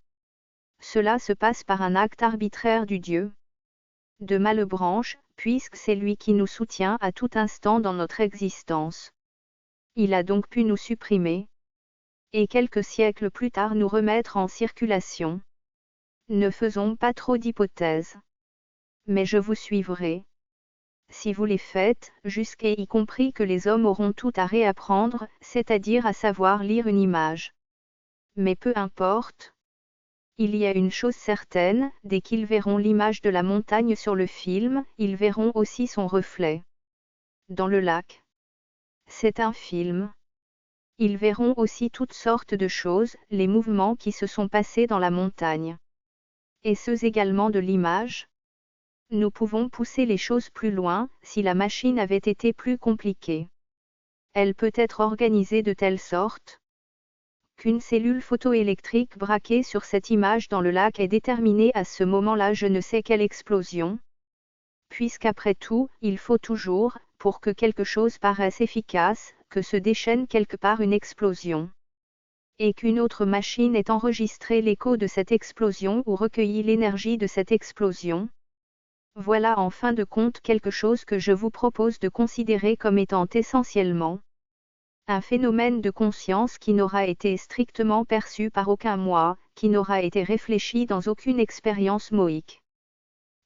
Cela se passe par un acte arbitraire du Dieu de Malebranche, puisque c'est lui qui nous soutient à tout instant dans notre existence. Il a donc pu nous supprimer, et quelques siècles plus tard nous remettre en circulation. Ne faisons pas trop d'hypothèses. Mais je vous suivrai. Si vous les faites, jusqu'à y compris que les hommes auront tout à réapprendre, c'est-à-dire à savoir lire une image. Mais peu importe. Il y a une chose certaine, dès qu'ils verront l'image de la montagne sur le film, ils verront aussi son reflet dans le lac. C'est un film. Ils verront aussi toutes sortes de choses, les mouvements qui se sont passés dans la montagne. Et ceux également de l'image. Nous pouvons pousser les choses plus loin, si la machine avait été plus compliquée. Elle peut être organisée de telle sorte qu'une cellule photoélectrique braquée sur cette image dans le lac est déterminée à ce moment-là je ne sais quelle explosion puisqu'après tout, il faut toujours, pour que quelque chose paraisse efficace, que se déchaîne quelque part une explosion. Et qu'une autre machine ait enregistré l'écho de cette explosion ou recueilli l'énergie de cette explosion. Voilà en fin de compte quelque chose que je vous propose de considérer comme étant essentiellement un phénomène de conscience qui n'aura été strictement perçu par aucun moi, qui n'aura été réfléchi dans aucune expérience moïque.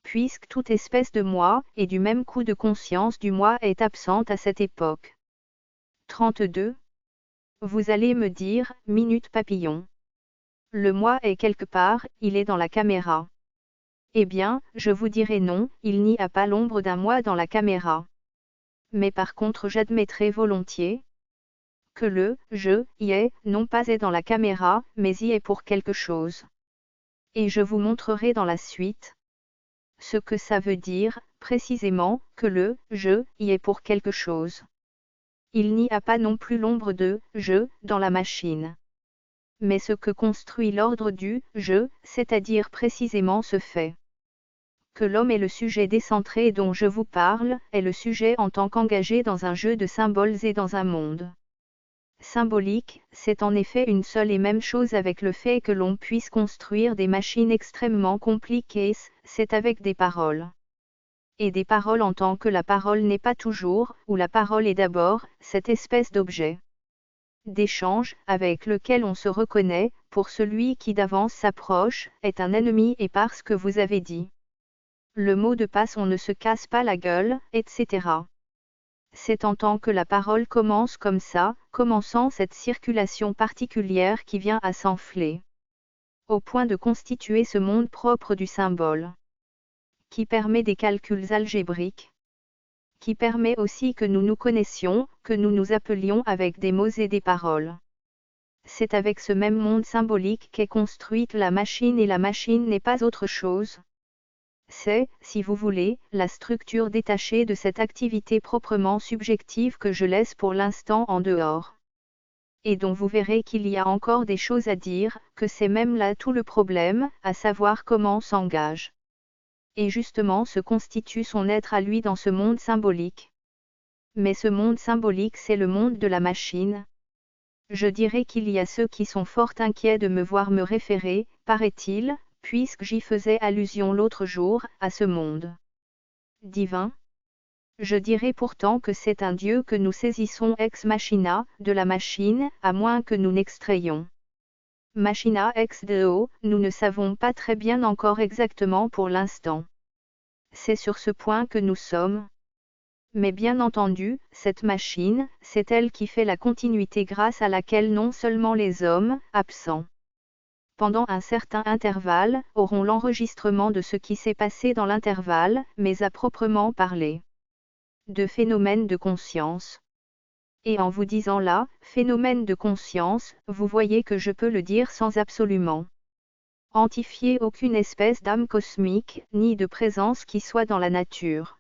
Puisque toute espèce de moi, et du même coup de conscience du moi est absente à cette époque. 32. Vous allez me dire, minute papillon. Le moi est quelque part, il est dans la caméra. Eh bien, je vous dirai non, il n'y a pas l'ombre d'un moi dans la caméra. Mais par contre j'admettrai volontiers que le « je » y est, non pas est dans la caméra, mais y est pour quelque chose. Et je vous montrerai dans la suite ce que ça veut dire, précisément, que le « je » y est pour quelque chose. Il n'y a pas non plus l'ombre de « je » dans la machine. Mais ce que construit l'ordre du « je », c'est-à-dire précisément ce fait que l'homme est le sujet décentré dont je vous parle, est le sujet en tant qu'engagé dans un jeu de symboles et dans un monde symbolique, c'est en effet une seule et même chose avec le fait que l'on puisse construire des machines extrêmement compliquées, c'est avec des paroles. Et des paroles en tant que la parole n'est pas toujours, ou la parole est d'abord, cette espèce d'objet d'échange, avec lequel on se reconnaît, pour celui qui d'avance s'approche, est un ennemi et parce que vous avez dit le mot de passe on ne se casse pas la gueule, etc. C'est en tant que la parole commence comme ça, commençant cette circulation particulière qui vient à s'enfler, au point de constituer ce monde propre du symbole, qui permet des calculs algébriques, qui permet aussi que nous nous connaissions, que nous nous appelions avec des mots et des paroles. C'est avec ce même monde symbolique qu'est construite la machine et la machine n'est pas autre chose. C'est, si vous voulez, la structure détachée de cette activité proprement subjective que je laisse pour l'instant en dehors. Et dont vous verrez qu'il y a encore des choses à dire, que c'est même là tout le problème, à savoir comment s'engage. Et justement se constitue son être à lui dans ce monde symbolique. Mais ce monde symbolique c'est le monde de la machine. Je dirais qu'il y a ceux qui sont fort inquiets de me voir me référer, paraît-il, puisque j'y faisais allusion l'autre jour, à ce monde divin. Je dirais pourtant que c'est un Dieu que nous saisissons ex machina, de la machine, à moins que nous n'extrayions machina ex deo, nous ne savons pas très bien encore exactement pour l'instant. C'est sur ce point que nous sommes. Mais bien entendu, cette machine, c'est elle qui fait la continuité grâce à laquelle non seulement les hommes, absents pendant un certain intervalle, auront l'enregistrement de ce qui s'est passé dans l'intervalle, mais à proprement parler de phénomène de conscience. Et en vous disant là, phénomène de conscience, vous voyez que je peux le dire sans absolument antifier aucune espèce d'âme cosmique, ni de présence qui soit dans la nature.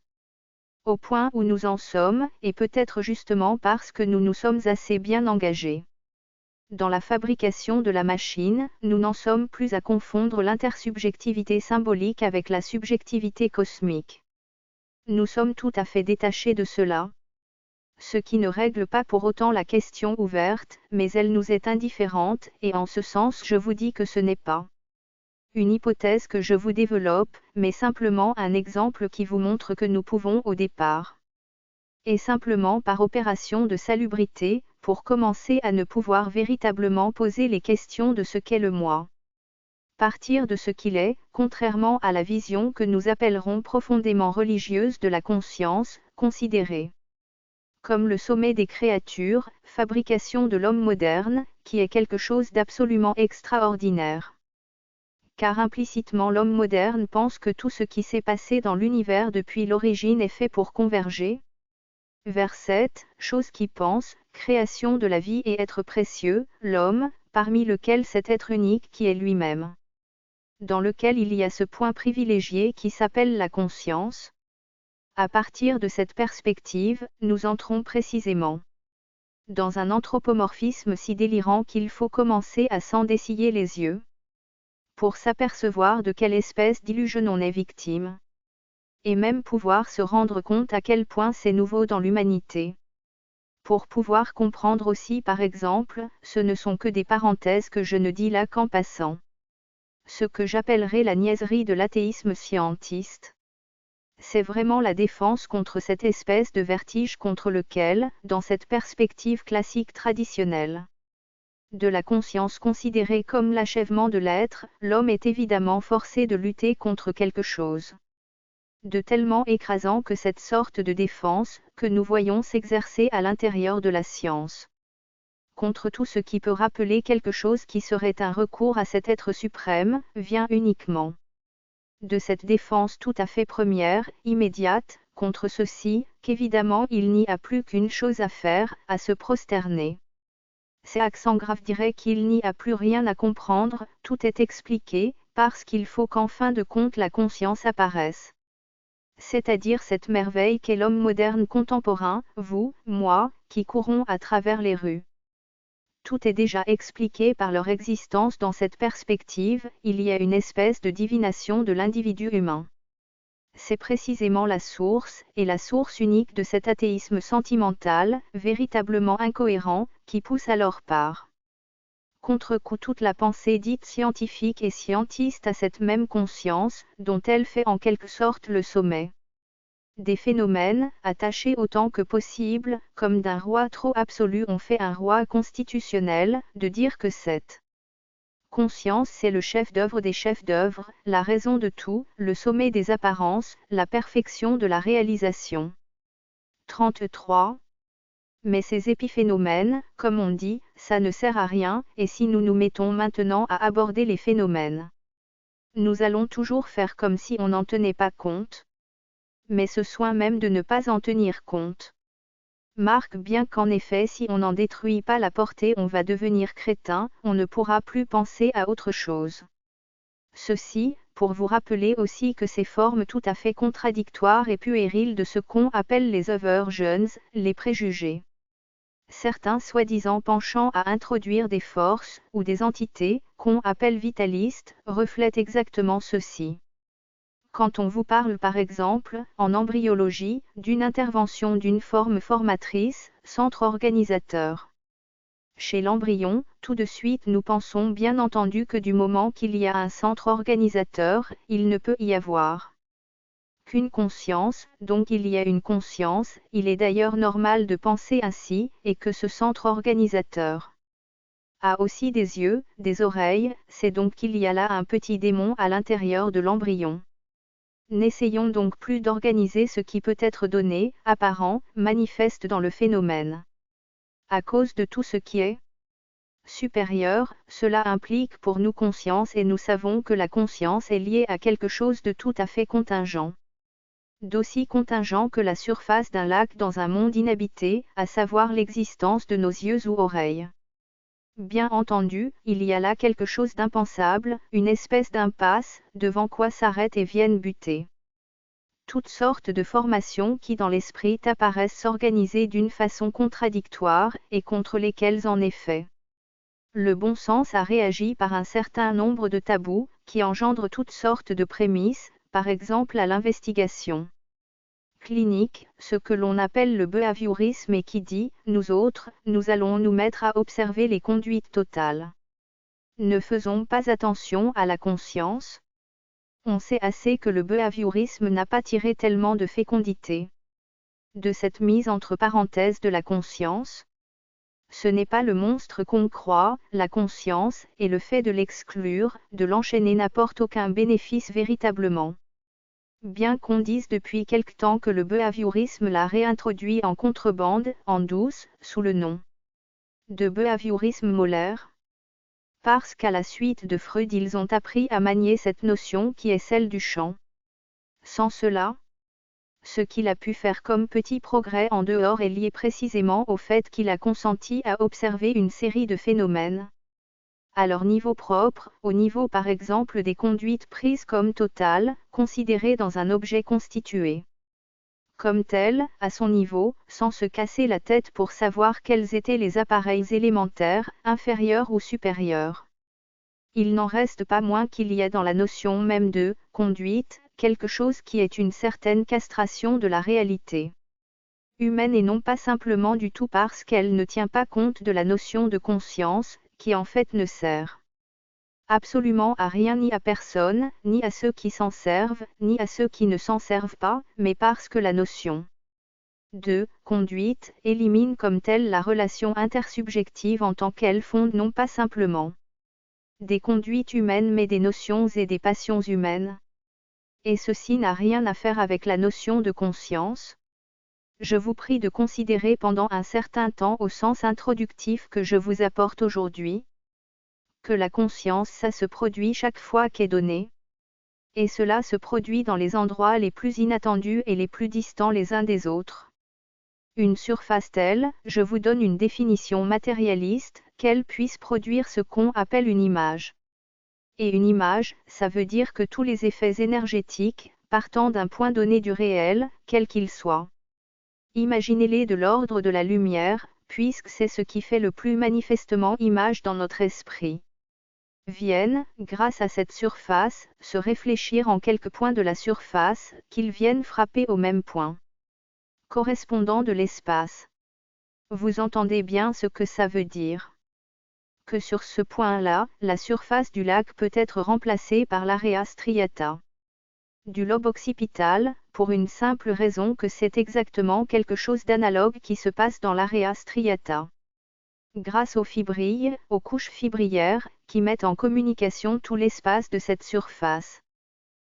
Au point où nous en sommes, et peut-être justement parce que nous nous sommes assez bien engagés dans la fabrication de la machine, nous n'en sommes plus à confondre l'intersubjectivité symbolique avec la subjectivité cosmique. Nous sommes tout à fait détachés de cela. Ce qui ne règle pas pour autant la question ouverte, mais elle nous est indifférente, et en ce sens je vous dis que ce n'est pas une hypothèse que je vous développe, mais simplement un exemple qui vous montre que nous pouvons au départ et simplement par opération de salubrité, pour commencer à ne pouvoir véritablement poser les questions de ce qu'est le moi. Partir de ce qu'il est, contrairement à la vision que nous appellerons profondément religieuse de la conscience, considérée comme le sommet des créatures, fabrication de l'homme moderne, qui est quelque chose d'absolument extraordinaire. Car implicitement l'homme moderne pense que tout ce qui s'est passé dans l'univers depuis l'origine est fait pour converger vers cette chose qui pense, création de la vie et être précieux, l'homme, parmi lequel cet être unique qui est lui-même. Dans lequel il y a ce point privilégié qui s'appelle la conscience. À partir de cette perspective, nous entrons précisément dans un anthropomorphisme si délirant qu'il faut commencer à s'en dessiller les yeux pour s'apercevoir de quelle espèce d'illusion on est victime. Et même pouvoir se rendre compte à quel point c'est nouveau dans l'humanité. Pour pouvoir comprendre aussi par exemple, ce ne sont que des parenthèses que je ne dis là qu'en passant. Ce que j'appellerais la niaiserie de l'athéisme scientiste. C'est vraiment la défense contre cette espèce de vertige contre lequel, dans cette perspective classique traditionnelle de la conscience considérée comme l'achèvement de l'être, l'homme est évidemment forcé de lutter contre quelque chose de tellement écrasant que cette sorte de défense, que nous voyons s'exercer à l'intérieur de la science. Contre tout ce qui peut rappeler quelque chose qui serait un recours à cet être suprême, vient uniquement de cette défense tout à fait première, immédiate, contre ceci, qu'évidemment il n'y a plus qu'une chose à faire, à se prosterner. C'est accent grave dirait qu'il n'y a plus rien à comprendre, tout est expliqué, parce qu'il faut qu'en fin de compte la conscience apparaisse. C'est-à-dire cette merveille qu'est l'homme moderne contemporain, vous, moi, qui courons à travers les rues. Tout est déjà expliqué par leur existence dans cette perspective, il y a une espèce de divination de l'individu humain. C'est précisément la source, et la source unique de cet athéisme sentimental, véritablement incohérent, qui pousse à leur part. Contre-coup toute la pensée dite scientifique et scientiste à cette même conscience, dont elle fait en quelque sorte le sommet. Des phénomènes, attachés autant que possible, comme d'un roi trop absolu on fait un roi constitutionnel, de dire que cette conscience c'est le chef-d'œuvre des chefs-d'œuvre, la raison de tout, le sommet des apparences, la perfection de la réalisation. 33. Mais ces épiphénomènes, comme on dit, ça ne sert à rien, et si nous nous mettons maintenant à aborder les phénomènes, nous allons toujours faire comme si on n'en tenait pas compte. Mais ce soin même de ne pas en tenir compte marque bien qu'en effet si on n'en détruit pas la portée on va devenir crétin, on ne pourra plus penser à autre chose. Ceci, pour vous rappeler aussi que ces formes tout à fait contradictoires et puériles de ce qu'on appelle les aversions, les préjugés. Certains soi-disant penchant à introduire des forces, ou des entités, qu'on appelle vitalistes, reflètent exactement ceci. Quand on vous parle par exemple, en embryologie, d'une intervention d'une forme formatrice, centre organisateur. Chez l'embryon, tout de suite nous pensons bien entendu que du moment qu'il y a un centre organisateur, il ne peut y avoir qu'une conscience, donc il y a une conscience, il est d'ailleurs normal de penser ainsi, et que ce centre organisateur a aussi des yeux, des oreilles, c'est donc qu'il y a là un petit démon à l'intérieur de l'embryon. N'essayons donc plus d'organiser ce qui peut être donné, apparent, manifeste dans le phénomène. À cause de tout ce qui est supérieur, cela implique pour nous conscience et nous savons que la conscience est liée à quelque chose de tout à fait contingent. D'aussi contingent que la surface d'un lac dans un monde inhabité, à savoir l'existence de nos yeux ou oreilles. Bien entendu, il y a là quelque chose d'impensable, une espèce d'impasse, devant quoi s'arrêtent et viennent buter toutes sortes de formations qui dans l'esprit apparaissent s'organiser d'une façon contradictoire, et contre lesquelles en effet le bon sens a réagi par un certain nombre de tabous, qui engendrent toutes sortes de prémices, par exemple à l'investigation clinique, ce que l'on appelle le behaviorisme et qui dit, nous autres, nous allons nous mettre à observer les conduites totales. Ne faisons pas attention à la conscience. On sait assez que le behaviorisme n'a pas tiré tellement de fécondité de cette mise entre parenthèses de la conscience. Ce n'est pas le monstre qu'on croit, la conscience, et le fait de l'exclure, de l'enchaîner n'apporte aucun bénéfice véritablement. Bien qu'on dise depuis quelque temps que le behaviorisme l'a réintroduit en contrebande, en douce, sous le nom de behaviorisme molaire. Parce qu'à la suite de Freud ils ont appris à manier cette notion qui est celle du champ. Sans cela, ce qu'il a pu faire comme petit progrès en dehors est lié précisément au fait qu'il a consenti à observer une série de phénomènes à leur niveau propre, au niveau par exemple des conduites prises comme totales, considérées dans un objet constitué comme tel, à son niveau, sans se casser la tête pour savoir quels étaient les appareils élémentaires, inférieurs ou supérieurs. Il n'en reste pas moins qu'il y a dans la notion même de conduite, quelque chose qui est une certaine castration de la réalité humaine et non pas simplement du tout parce qu'elle ne tient pas compte de la notion de conscience, qui en fait ne sert absolument à rien ni à personne, ni à ceux qui s'en servent, ni à ceux qui ne s'en servent pas, mais parce que la notion de conduite élimine comme telle la relation intersubjective en tant qu'elle fonde non pas simplement des conduites humaines mais des notions et des passions humaines. Et ceci n'a rien à faire avec la notion de conscience. Je vous prie de considérer pendant un certain temps au sens introductif que je vous apporte aujourd'hui, que la conscience ça se produit chaque fois qu'est donnée. Et cela se produit dans les endroits les plus inattendus et les plus distants les uns des autres. Une surface telle, je vous donne une définition matérialiste, qu'elle puisse produire ce qu'on appelle une image. Et une image, ça veut dire que tous les effets énergétiques, partant d'un point donné du réel, quel qu'il soit. Imaginez-les de l'ordre de la lumière, puisque c'est ce qui fait le plus manifestement image dans notre esprit. Viennent, grâce à cette surface, se réfléchir en quelques points de la surface, qu'ils viennent frapper au même point correspondant de l'espace. Vous entendez bien ce que ça veut dire. Que sur ce point-là, la surface du lac peut être remplacée par l'area striata du lobe occipital, pour une simple raison que c'est exactement quelque chose d'analogue qui se passe dans l'area striata. Grâce aux fibrilles, aux couches fibrillaires, qui mettent en communication tout l'espace de cette surface.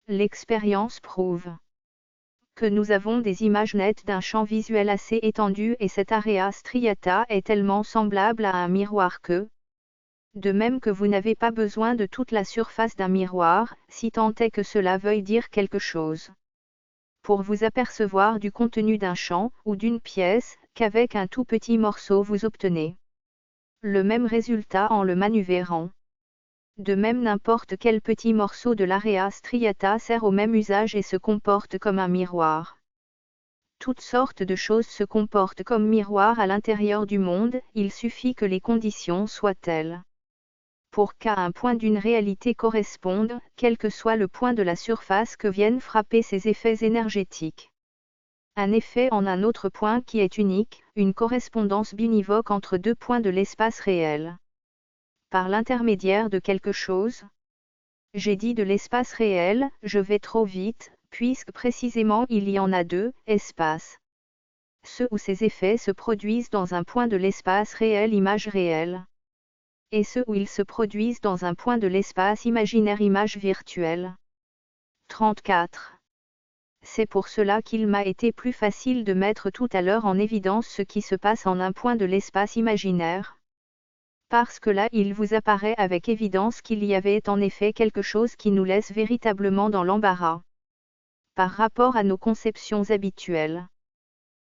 L'expérience prouve que nous avons des images nettes d'un champ visuel assez étendu et cette area striata est tellement semblable à un miroir que, de même que vous n'avez pas besoin de toute la surface d'un miroir, si tant est que cela veuille dire quelque chose, pour vous apercevoir du contenu d'un champ ou d'une pièce, qu'avec un tout petit morceau vous obtenez le même résultat en le manuvérant. De même n'importe quel petit morceau de l'area striata sert au même usage et se comporte comme un miroir. Toutes sortes de choses se comportent comme miroirs à l'intérieur du monde, il suffit que les conditions soient telles pour qu'à un point d'une réalité corresponde, quel que soit le point de la surface que viennent frapper ces effets énergétiques. Un effet en un autre point qui est unique, une correspondance binivoque entre deux points de l'espace réel. Par l'intermédiaire de quelque chose. J'ai dit de l'espace réel, je vais trop vite, puisque précisément il y en a deux, espaces. Ceux où ces effets se produisent dans un point de l'espace réel image réelle. Et ceux où ils se produisent dans un point de l'espace imaginaire image virtuelle. 34. C'est pour cela qu'il m'a été plus facile de mettre tout à l'heure en évidence ce qui se passe en un point de l'espace imaginaire. Parce que là il vous apparaît avec évidence qu'il y avait en effet quelque chose qui nous laisse véritablement dans l'embarras. Par rapport à nos conceptions habituelles.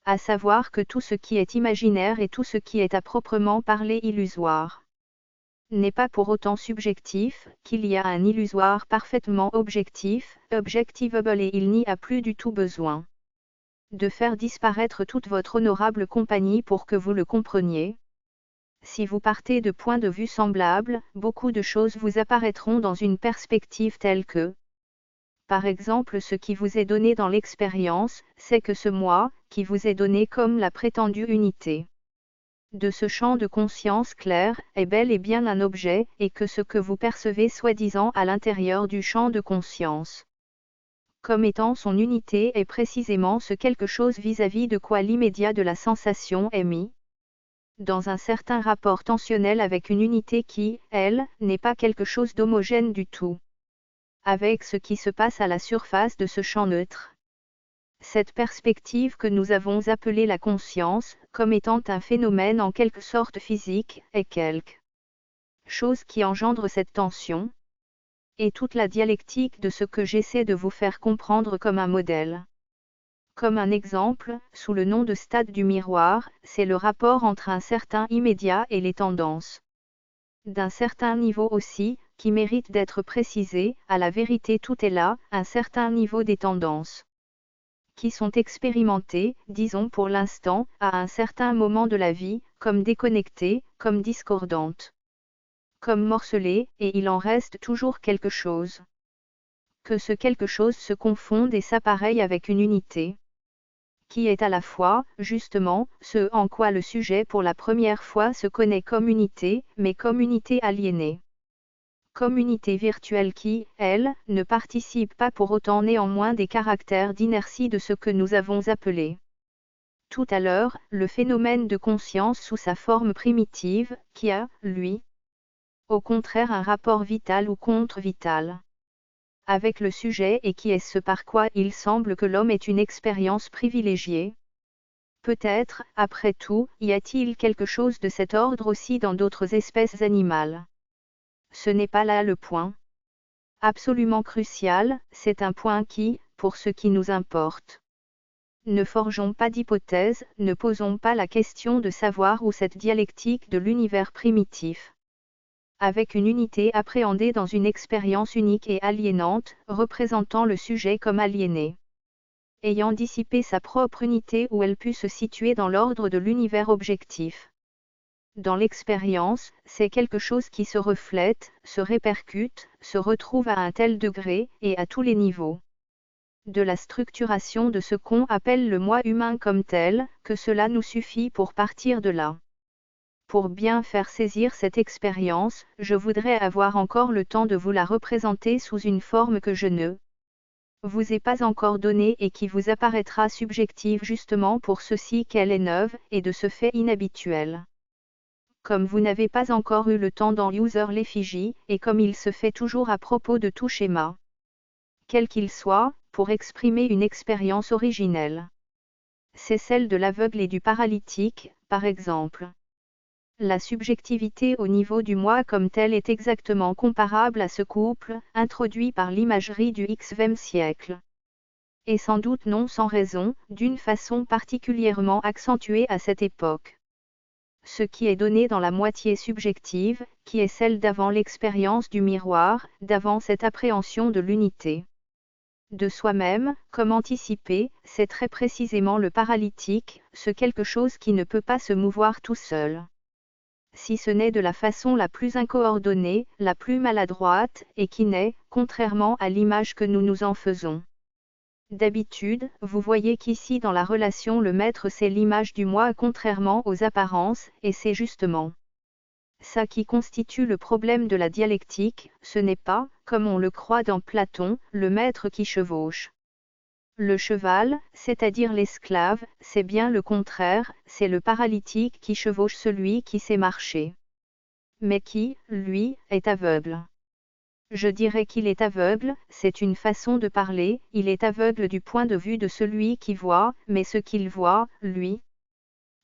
À savoir que tout ce qui est imaginaire et tout ce qui est à proprement parler illusoire n'est pas pour autant subjectif, qu'il y a un illusoire parfaitement objectif, objectivable et il n'y a plus du tout besoin de faire disparaître toute votre honorable compagnie pour que vous le compreniez. Si vous partez de points de vue semblables, beaucoup de choses vous apparaîtront dans une perspective telle que, par exemple, ce qui vous est donné dans l'expérience, c'est que ce moi, qui vous est donné comme la prétendue unité de ce champ de conscience clair, est bel et bien un objet, et que ce que vous percevez soi-disant à l'intérieur du champ de conscience, comme étant son unité est précisément ce quelque chose vis-à-vis de quoi l'immédiat de la sensation est mis dans un certain rapport tensionnel avec une unité qui, elle, n'est pas quelque chose d'homogène du tout avec ce qui se passe à la surface de ce champ neutre. Cette perspective que nous avons appelée la conscience, comme étant un phénomène en quelque sorte physique, est quelque chose qui engendre cette tension, et toute la dialectique de ce que j'essaie de vous faire comprendre comme un modèle. Comme un exemple, sous le nom de stade du miroir, c'est le rapport entre un certain immédiat et les tendances. D'un certain niveau aussi, qui mérite d'être précisé, à la vérité tout est là, un certain niveau des tendances qui sont expérimentées, disons pour l'instant, à un certain moment de la vie, comme déconnectées, comme discordantes, comme morcelées, et il en reste toujours quelque chose. que ce quelque chose se confonde et s'appareille avec une unité, qui est à la fois, justement, ce en quoi le sujet pour la première fois se connaît comme unité, mais comme unité aliénée. Comme unité virtuelle qui, elle, ne participe pas pour autant néanmoins des caractères d'inertie de ce que nous avons appelé tout à l'heure, le phénomène de conscience sous sa forme primitive, qui a, lui, au contraire un rapport vital ou contre-vital avec le sujet et qui est ce par quoi il semble que l'homme est une expérience privilégiée. Peut-être, après tout, y a-t-il quelque chose de cet ordre aussi dans d'autres espèces animales. Ce n'est pas là le point. Absolument crucial, c'est un point qui, pour ce qui nous importe. Ne forgeons pas d'hypothèse, ne posons pas la question de savoir où cette dialectique de l'univers primitif, avec une unité appréhendée dans une expérience unique et aliénante, représentant le sujet comme aliéné, ayant dissipé sa propre unité où elle put se situer dans l'ordre de l'univers objectif. Dans l'expérience, c'est quelque chose qui se reflète, se répercute, se retrouve à un tel degré, et à tous les niveaux de la structuration de ce qu'on appelle le moi humain comme tel, que cela nous suffit pour partir de là. Pour bien faire saisir cette expérience, je voudrais avoir encore le temps de vous la représenter sous une forme que je ne vous ai pas encore donnée et qui vous apparaîtra subjective justement pour ceci qu'elle est neuve et de ce fait inhabituelle. Comme vous n'avez pas encore eu le temps d'en user l'effigie, et comme il se fait toujours à propos de tout schéma, quel qu'il soit, pour exprimer une expérience originelle. C'est celle de l'aveugle et du paralytique, par exemple. La subjectivité au niveau du moi comme tel est exactement comparable à ce couple, introduit par l'imagerie du XXe siècle. Et sans doute non sans raison, d'une façon particulièrement accentuée à cette époque. Ce qui est donné dans la moitié subjective, qui est celle d'avant l'expérience du miroir, d'avant cette appréhension de l'unité de soi-même, comme anticipé, c'est très précisément le paralytique, ce quelque chose qui ne peut pas se mouvoir tout seul. Si ce n'est de la façon la plus incoordonnée, la plus maladroite, et qui n'est, contrairement à l'image que nous nous en faisons. D'habitude, vous voyez qu'ici dans la relation le maître c'est l'image du moi contrairement aux apparences, et c'est justement ça qui constitue le problème de la dialectique, ce n'est pas, comme on le croit dans Platon, le maître qui chevauche le cheval, c'est-à-dire l'esclave, c'est bien le contraire, c'est le paralytique qui chevauche celui qui sait marcher. Mais qui, lui, est aveugle. Je dirais qu'il est aveugle, c'est une façon de parler, il est aveugle du point de vue de celui qui voit, mais ce qu'il voit, lui,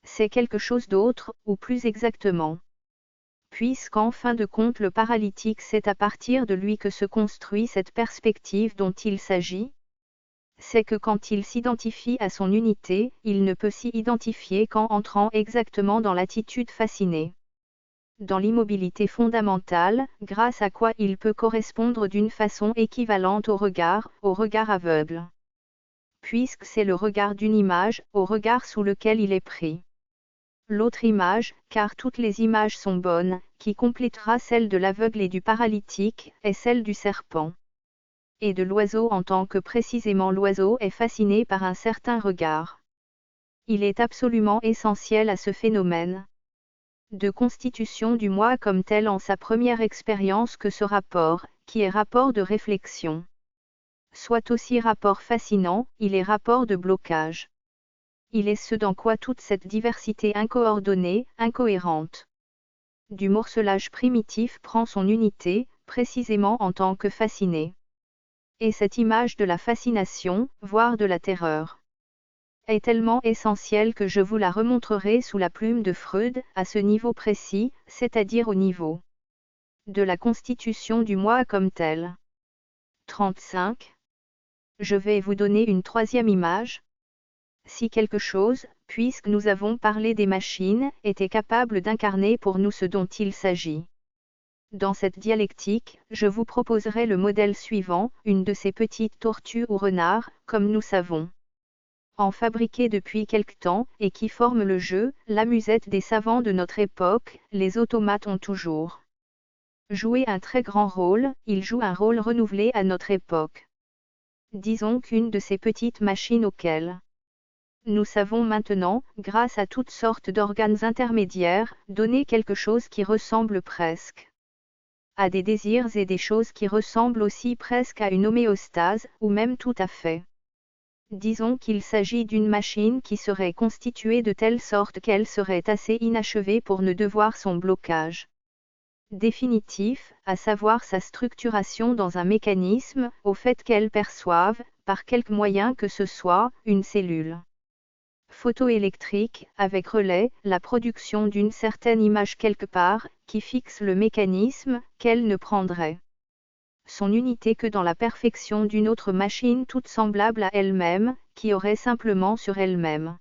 c'est quelque chose d'autre, ou plus exactement. Puisqu'en fin de compte le paralytique c'est à partir de lui que se construit cette perspective dont il s'agit, c'est que quand il s'identifie à son unité, il ne peut s'y identifier qu'en entrant exactement dans l'attitude fascinée. Dans l'immobilité fondamentale, grâce à quoi il peut correspondre d'une façon équivalente au regard aveugle. Puisque c'est le regard d'une image, au regard sous lequel il est pris. L'autre image, car toutes les images sont bonnes, qui complétera celle de l'aveugle et du paralytique, est celle du serpent. Et de l'oiseau en tant que précisément l'oiseau est fasciné par un certain regard. Il est absolument essentiel à ce phénomène de constitution du moi comme tel en sa première expérience que ce rapport, qui est rapport de réflexion, soit aussi rapport fascinant, il est rapport de blocage. Il est ce dans quoi toute cette diversité incoordonnée, incohérente, du morcelage primitif prend son unité, précisément en tant que fasciné. Et cette image de la fascination, voire de la terreur, est tellement essentielle que je vous la remontrerai sous la plume de Freud, à ce niveau précis, c'est-à-dire au niveau de la constitution du moi comme tel. 35. Je vais vous donner une troisième image. Si quelque chose, puisque nous avons parlé des machines, était capable d'incarner pour nous ce dont il s'agit. Dans cette dialectique, je vous proposerai le modèle suivant, une de ces petites tortues ou renards, comme nous savons en fabriquer depuis quelque temps, et qui forme le jeu, l'amusette des savants de notre époque, les automates ont toujours joué un très grand rôle, ils jouent un rôle renouvelé à notre époque. Disons qu'une de ces petites machines auxquelles nous savons maintenant, grâce à toutes sortes d'organes intermédiaires, donner quelque chose qui ressemble presque à des désirs et des choses qui ressemblent aussi presque à une homéostase, ou même tout à fait. Disons qu'il s'agit d'une machine qui serait constituée de telle sorte qu'elle serait assez inachevée pour ne devoir son blocage définitif, à savoir sa structuration dans un mécanisme, au fait qu'elle perçoive, par quelque moyen que ce soit, une cellule photoélectrique, avec relais, la production d'une certaine image quelque part, qui fixe le mécanisme, qu'elle ne prendrait son unité que dans la perfection d'une autre machine toute semblable à elle-même, qui aurait simplement sur elle-même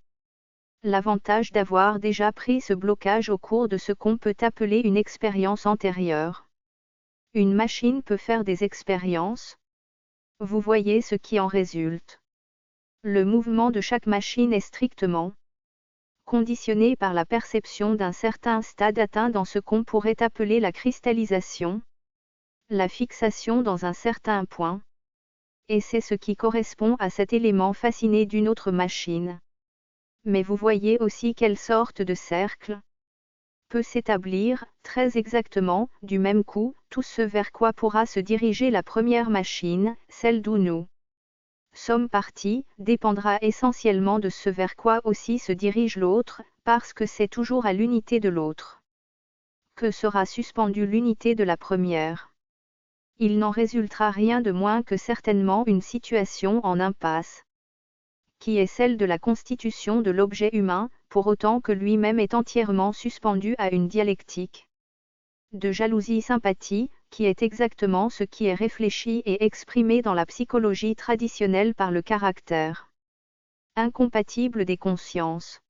l'avantage d'avoir déjà pris ce blocage au cours de ce qu'on peut appeler une expérience antérieure. Une machine peut faire des expériences. Vous voyez ce qui en résulte. Le mouvement de chaque machine est strictement conditionné par la perception d'un certain stade atteint dans ce qu'on pourrait appeler la cristallisation, la fixation dans un certain point. Et c'est ce qui correspond à cet élément fasciné d'une autre machine. Mais vous voyez aussi quelle sorte de cercle peut s'établir, très exactement, du même coup, tout ce vers quoi pourra se diriger la première machine, celle d'où nous sommes partis, dépendra essentiellement de ce vers quoi aussi se dirige l'autre, parce que c'est toujours à l'unité de l'autre que sera suspendue l'unité de la première. Il n'en résultera rien de moins que certainement une situation en impasse, qui est celle de la constitution de l'objet humain, pour autant que lui-même est entièrement suspendu à une dialectique de jalousie-sympathie, qui est exactement ce qui est réfléchi et exprimé dans la psychologie traditionnelle par le caractère incompatible des consciences.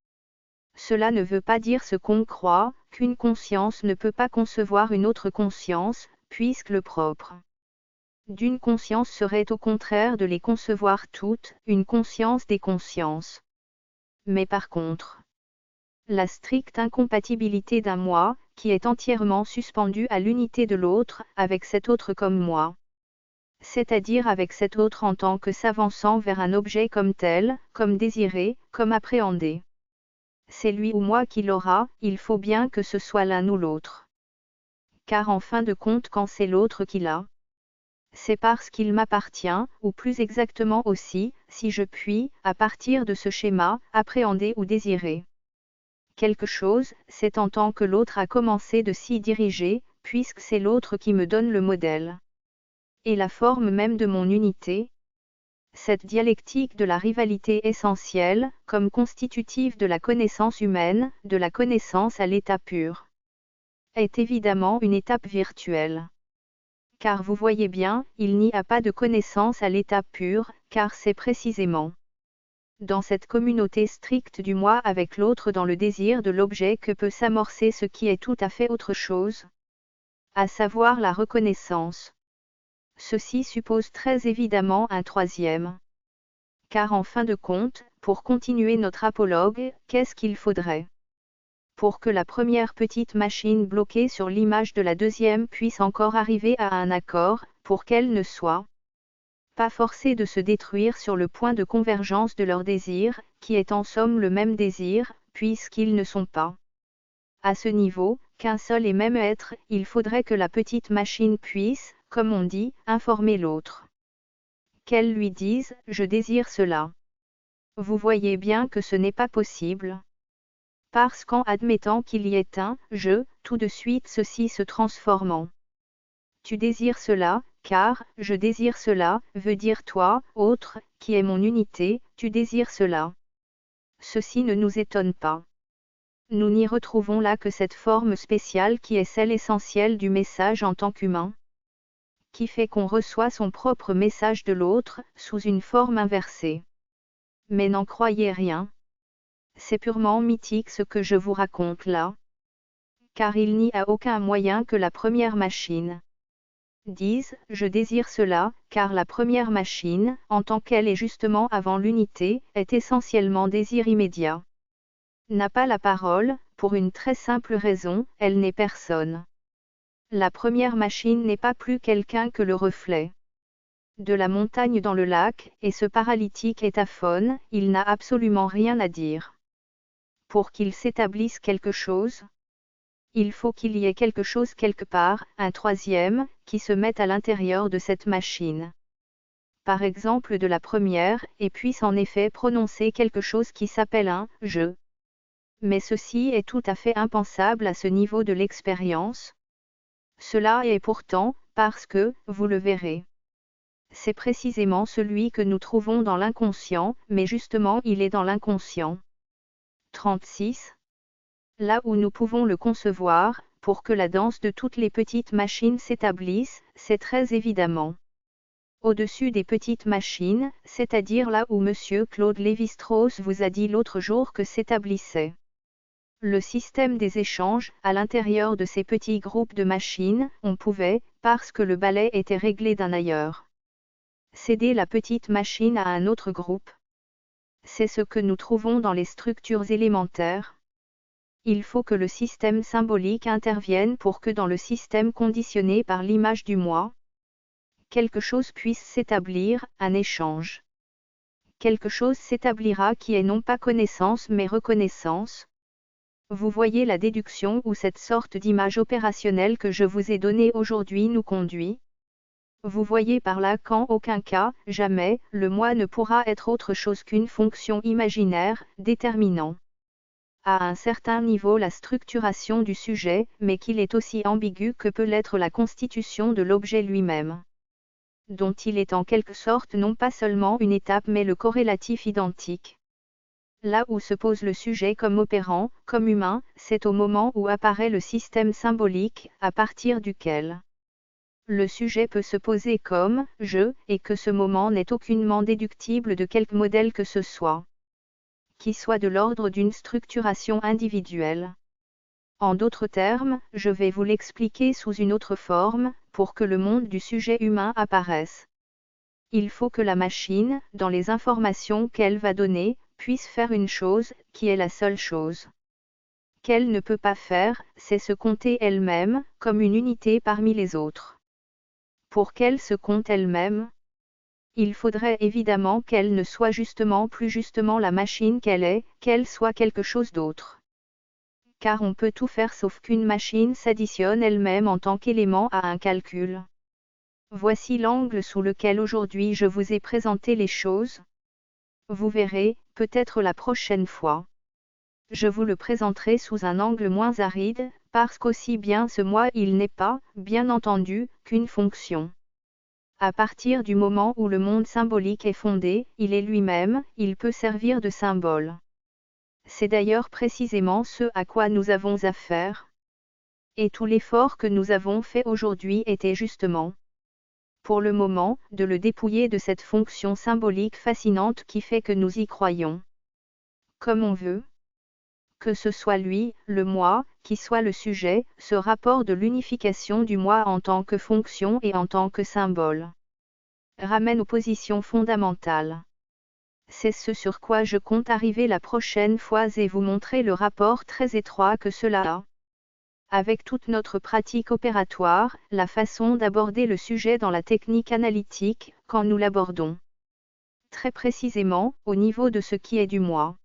Cela ne veut pas dire ce qu'on croit, qu'une conscience ne peut pas concevoir une autre conscience, puisque le propre d'une conscience serait au contraire de les concevoir toutes, une conscience des consciences. Mais par contre, la stricte incompatibilité d'un moi, qui est entièrement suspendu à l'unité de l'autre, avec cet autre comme moi, c'est-à-dire avec cet autre en tant que s'avançant vers un objet comme tel, comme désiré, comme appréhendé. C'est lui ou moi qui l'aura, il faut bien que ce soit l'un ou l'autre. Car en fin de compte, quand c'est l'autre qui l'a, c'est parce qu'il m'appartient, ou plus exactement aussi, si je puis, à partir de ce schéma, appréhender ou désirer quelque chose, c'est en tant que l'autre a commencé de s'y diriger, puisque c'est l'autre qui me donne le modèle et la forme même de mon unité. Cette dialectique de la rivalité essentielle, comme constitutive de la connaissance humaine, de la connaissance à l'état pur, est évidemment une étape virtuelle. Car vous voyez bien, il n'y a pas de connaissance à l'état pur, car c'est précisément dans cette communauté stricte du moi avec l'autre dans le désir de l'objet que peut s'amorcer ce qui est tout à fait autre chose, à savoir la reconnaissance. Ceci suppose très évidemment un troisième. Car en fin de compte, pour continuer notre apologue, qu'est-ce qu'il faudrait pour que la première petite machine bloquée sur l'image de la deuxième puisse encore arriver à un accord, pour qu'elle ne soit pas forcée de se détruire sur le point de convergence de leur désir, qui est en somme le même désir, puisqu'ils ne sont pas à ce niveau, qu'un seul et même être, il faudrait que la petite machine puisse, comme on dit, informer l'autre. Qu'elle lui dise, je désire cela. Vous voyez bien que ce n'est pas possible. Parce qu'en admettant qu'il y ait un « je », tout de suite ceci se transforme en « tu désires cela », car « je désire cela » veut dire toi, autre, qui est mon unité, tu désires cela. Ceci ne nous étonne pas. Nous n'y retrouvons là que cette forme spéciale qui est celle essentielle du message en tant qu'humain, qui fait qu'on reçoit son propre message de l'autre, sous une forme inversée. Mais n'en croyez rien. C'est purement mythique ce que je vous raconte là. Car il n'y a aucun moyen que la première machine dise « je désire cela », car la première machine, en tant qu'elle est justement avant l'unité, est essentiellement désir immédiat. N'a pas la parole, pour une très simple raison, elle n'est personne. La première machine n'est pas plus quelqu'un que le reflet de la montagne dans le lac, et ce paralytique est aphone, il n'a absolument rien à dire. Pour qu'il s'établisse quelque chose, il faut qu'il y ait quelque chose quelque part, un troisième, qui se mette à l'intérieur de cette machine. Par exemple de la première, et puisse en effet prononcer quelque chose qui s'appelle un « je ». Mais ceci est tout à fait impensable à ce niveau de l'expérience. Cela est pourtant, parce que, vous le verrez, c'est précisément celui que nous trouvons dans l'inconscient, mais justement il est dans l'inconscient. 36. Là où nous pouvons le concevoir, pour que la danse de toutes les petites machines s'établisse, c'est très évidemment au-dessus des petites machines, c'est-à-dire là où M. Claude Lévi-Strauss vous a dit l'autre jour que s'établissait le système des échanges. À l'intérieur de ces petits groupes de machines, on pouvait, parce que le balai était réglé d'un ailleurs, céder la petite machine à un autre groupe. C'est ce que nous trouvons dans les structures élémentaires. Il faut que le système symbolique intervienne pour que dans le système conditionné par l'image du moi, quelque chose puisse s'établir, un échange. Quelque chose s'établira qui est non pas connaissance mais reconnaissance. Vous voyez la déduction où cette sorte d'image opérationnelle que je vous ai donnée aujourd'hui nous conduit. Vous voyez par là qu'en aucun cas, jamais, le moi ne pourra être autre chose qu'une fonction imaginaire, déterminant à un certain niveau la structuration du sujet, mais qu'il est aussi ambigu que peut l'être la constitution de l'objet lui-même, dont il est en quelque sorte non pas seulement une étape mais le corrélatif identique. Là où se pose le sujet comme opérant, comme humain, c'est au moment où apparaît le système symbolique, à partir duquel le sujet peut se poser comme « je », et que ce moment n'est aucunement déductible de quelque modèle que ce soit, qui soit de l'ordre d'une structuration individuelle. En d'autres termes, je vais vous l'expliquer sous une autre forme, pour que le monde du sujet humain apparaisse. Il faut que la machine, dans les informations qu'elle va donner, puisse faire une chose, qui est la seule chose qu'elle ne peut pas faire, c'est se compter elle-même, comme une unité parmi les autres. Pour qu'elle se compte elle-même, il faudrait évidemment qu'elle ne soit justement plus justement la machine qu'elle est, qu'elle soit quelque chose d'autre. Car on peut tout faire sauf qu'une machine s'additionne elle-même en tant qu'élément à un calcul. Voici l'angle sous lequel aujourd'hui je vous ai présenté les choses. Vous verrez, peut-être la prochaine fois, je vous le présenterai sous un angle moins aride, parce qu'aussi bien ce moi il n'est pas, bien entendu, qu'une fonction. À partir du moment où le monde symbolique est fondé, il est lui-même, il peut servir de symbole. C'est d'ailleurs précisément ce à quoi nous avons affaire. Et tout l'effort que nous avons fait aujourd'hui était justement, pour le moment, de le dépouiller de cette fonction symbolique fascinante qui fait que nous y croyons. Comme on veut. Que ce soit lui, le moi, qui soit le sujet, ce rapport de l'unification du moi en tant que fonction et en tant que symbole ramène aux positions fondamentales. C'est ce sur quoi je compte arriver la prochaine fois et vous montrer le rapport très étroit que cela a avec toute notre pratique opératoire, la façon d'aborder le sujet dans la technique analytique, quand nous l'abordons très précisément, au niveau de ce qui est du moi.